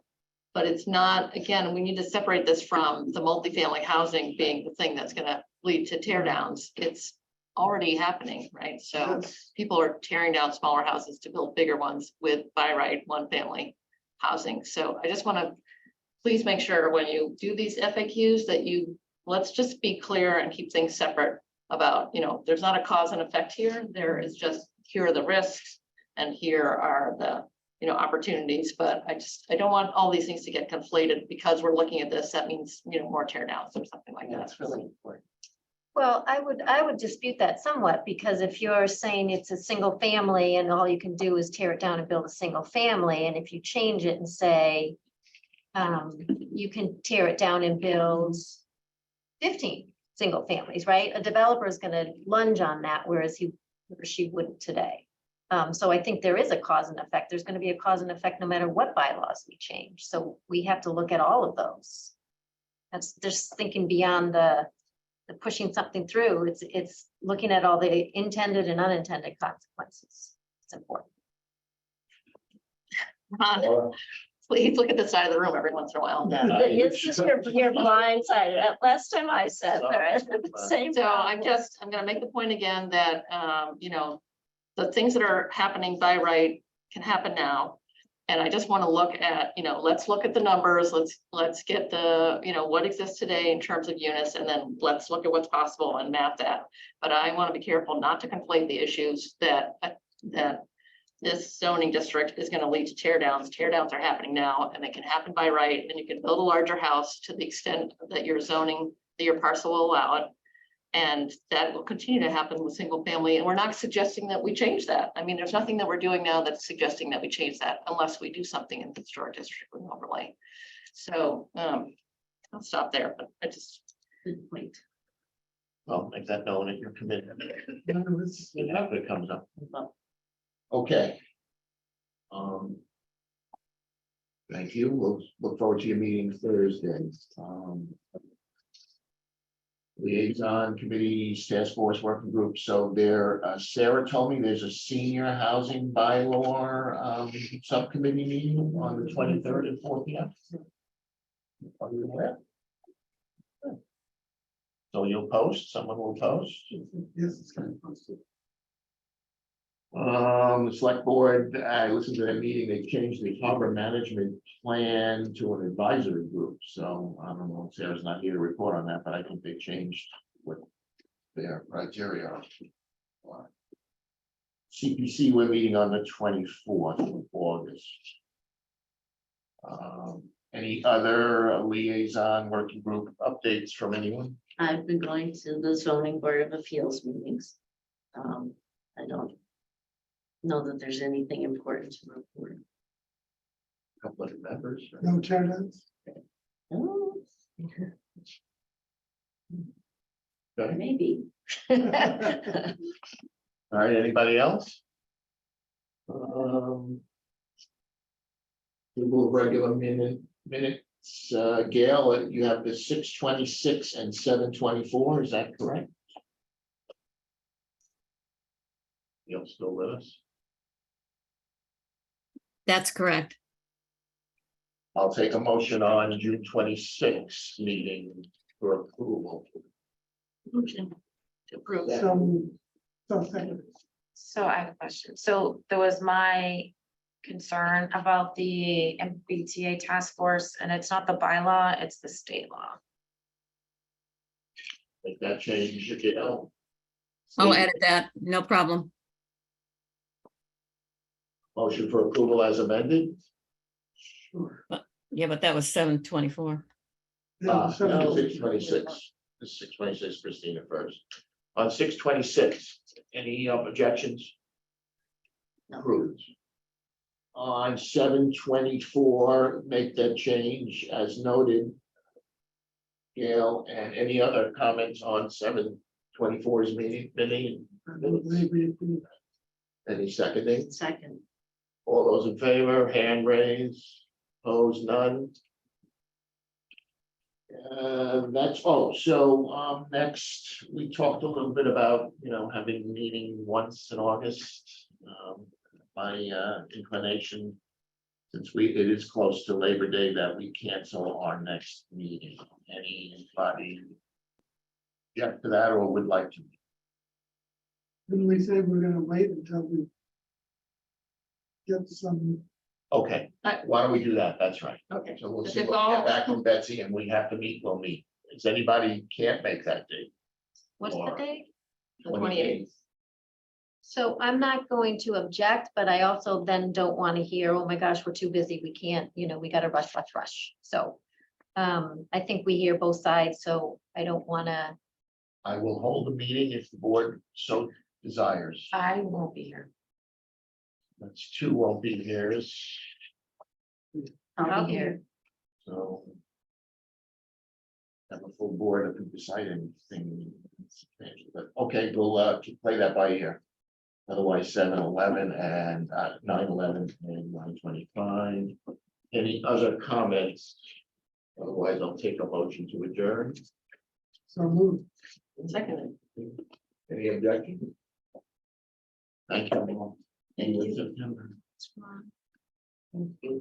But it's not, again, we need to separate this from the multifamily housing being the thing that's gonna lead to tear downs. It's already happening, right? So Yes. people are tearing down smaller houses to build bigger ones with by right, one family housing. So I just wanna please make sure when you do these FAQs that you, let's just be clear and keep things separate about, you know, there's not a cause and effect here. There is just, here are the risks and here are the, you know, opportunities, but I don't want all these things to get conflated because we're looking at this. That means, you know, more tear downs or something like that. That's really important. Well, I would dispute that somewhat, because if you're saying it's a single family and all you can do is tear it down and build a single family, and if you change it and say, you can tear it down and build 15 single families, right? A developer is gonna lunge on that, whereas he or she wouldn't today. So I think there is a cause and effect. There's gonna be a cause and effect no matter what bylaws we change. So we have to look at all of those. That's just thinking beyond the pushing something through. It's looking at all the intended and unintended consequences. It's important. Ron, Laura? Please look at the side of the room every once in a while. It's just your blind side. Last time I sat there, I had the same. So problem. I'm gonna make the point again that, you know, the things that are happening by right can happen now. And I just want to look at, you know, let's look at the numbers, let's get the, you know, what exists today in terms of units, and then let's look at what's possible and map that. But I want to be careful not to conflate the issues that this zoning district is going to lead to tear downs. Tear downs are happening now, and they can happen by right, and you can build a larger house to the extent that your zoning, that your parcel will allow it. And that will continue to happen with single family, and we're not suggesting that we change that. I mean, there's nothing that we're doing now that's suggesting that we change that unless we do something in the historic district with overlay. So I'll stop there, but I just, Good point. Well, make that known at your committee. No, it's- After it comes up. Okay. Thank you. We'll look forward to your meeting Thursday. Liaison committees, task force working group. So there, Sarah told me there's a senior housing bylaw subcommittee meeting on the 23rd at 4 p.m. Are you aware? So you'll post, someone will post. Yes, it's kind of posted. The select board, I listened to that meeting, they changed the harbor management plan to an advisory group, so I don't know, Sarah's not here to report on that, but I think they changed what their criteria are. CPC, we're meeting on the 24th of August. Any other liaison working group updates from anyone? I've been going to the zoning board of appeals meetings. I don't know that there's anything important to report. Couple of members. No tear downs? Oh, Okay. maybe. All right, anybody else? Approval of regular minutes, Gail, you have the 6:26 and 7:24, is that correct? Gail still with us? That's correct. I'll take a motion on June 26th meeting for approval. Okay. to approve. Second. So I have a question. So there was my concern about the MBTA task force, and it's not the bylaw, it's the state law. Make that change, Gail. I'll edit that, no problem. Motion for approval as amended. Sure. Yeah, but that was 7:24. Yeah, so- No, 6:26. This is 6:26, Christina first. On 6:26, any objections? Approved. On 7:24, make that change as noted. Gail, and any other comments on 7:24's meeting? I don't believe we approve. Any seconding? Second. All those in favor, hand raised, opposed, none. That's all. So next, we talked a little bit about, you know, having a meeting once in August. My inclination, since it is close to Labor Day, that we cancel our next meeting. Anybody object to that or would like to? Didn't we say we're gonna wait until we get some? Okay, why don't we do that? That's right. Okay. So we'll If see it's what we all- get back from Betsy and we have to meet, we'll meet. Is anybody can't make that date? What's the Or- date? The 28th. So I'm not going to object, but I also then don't want to hear, oh my gosh, we're too busy, we can't, you know, we gotta rush. So I think we hear both sides, so I don't wanna, I will hold a meeting if the board so desires. I won't be here. That's two won't be here, I'll be here. so. Have a full board if we decide anything. But okay, we'll play that by ear. Otherwise, 7:11 and 9:11 and 9:25. Any other comments? Otherwise, I'll take a motion to adjourn. So move. Second. Any objection? Thank you all. See you in September. Thank you.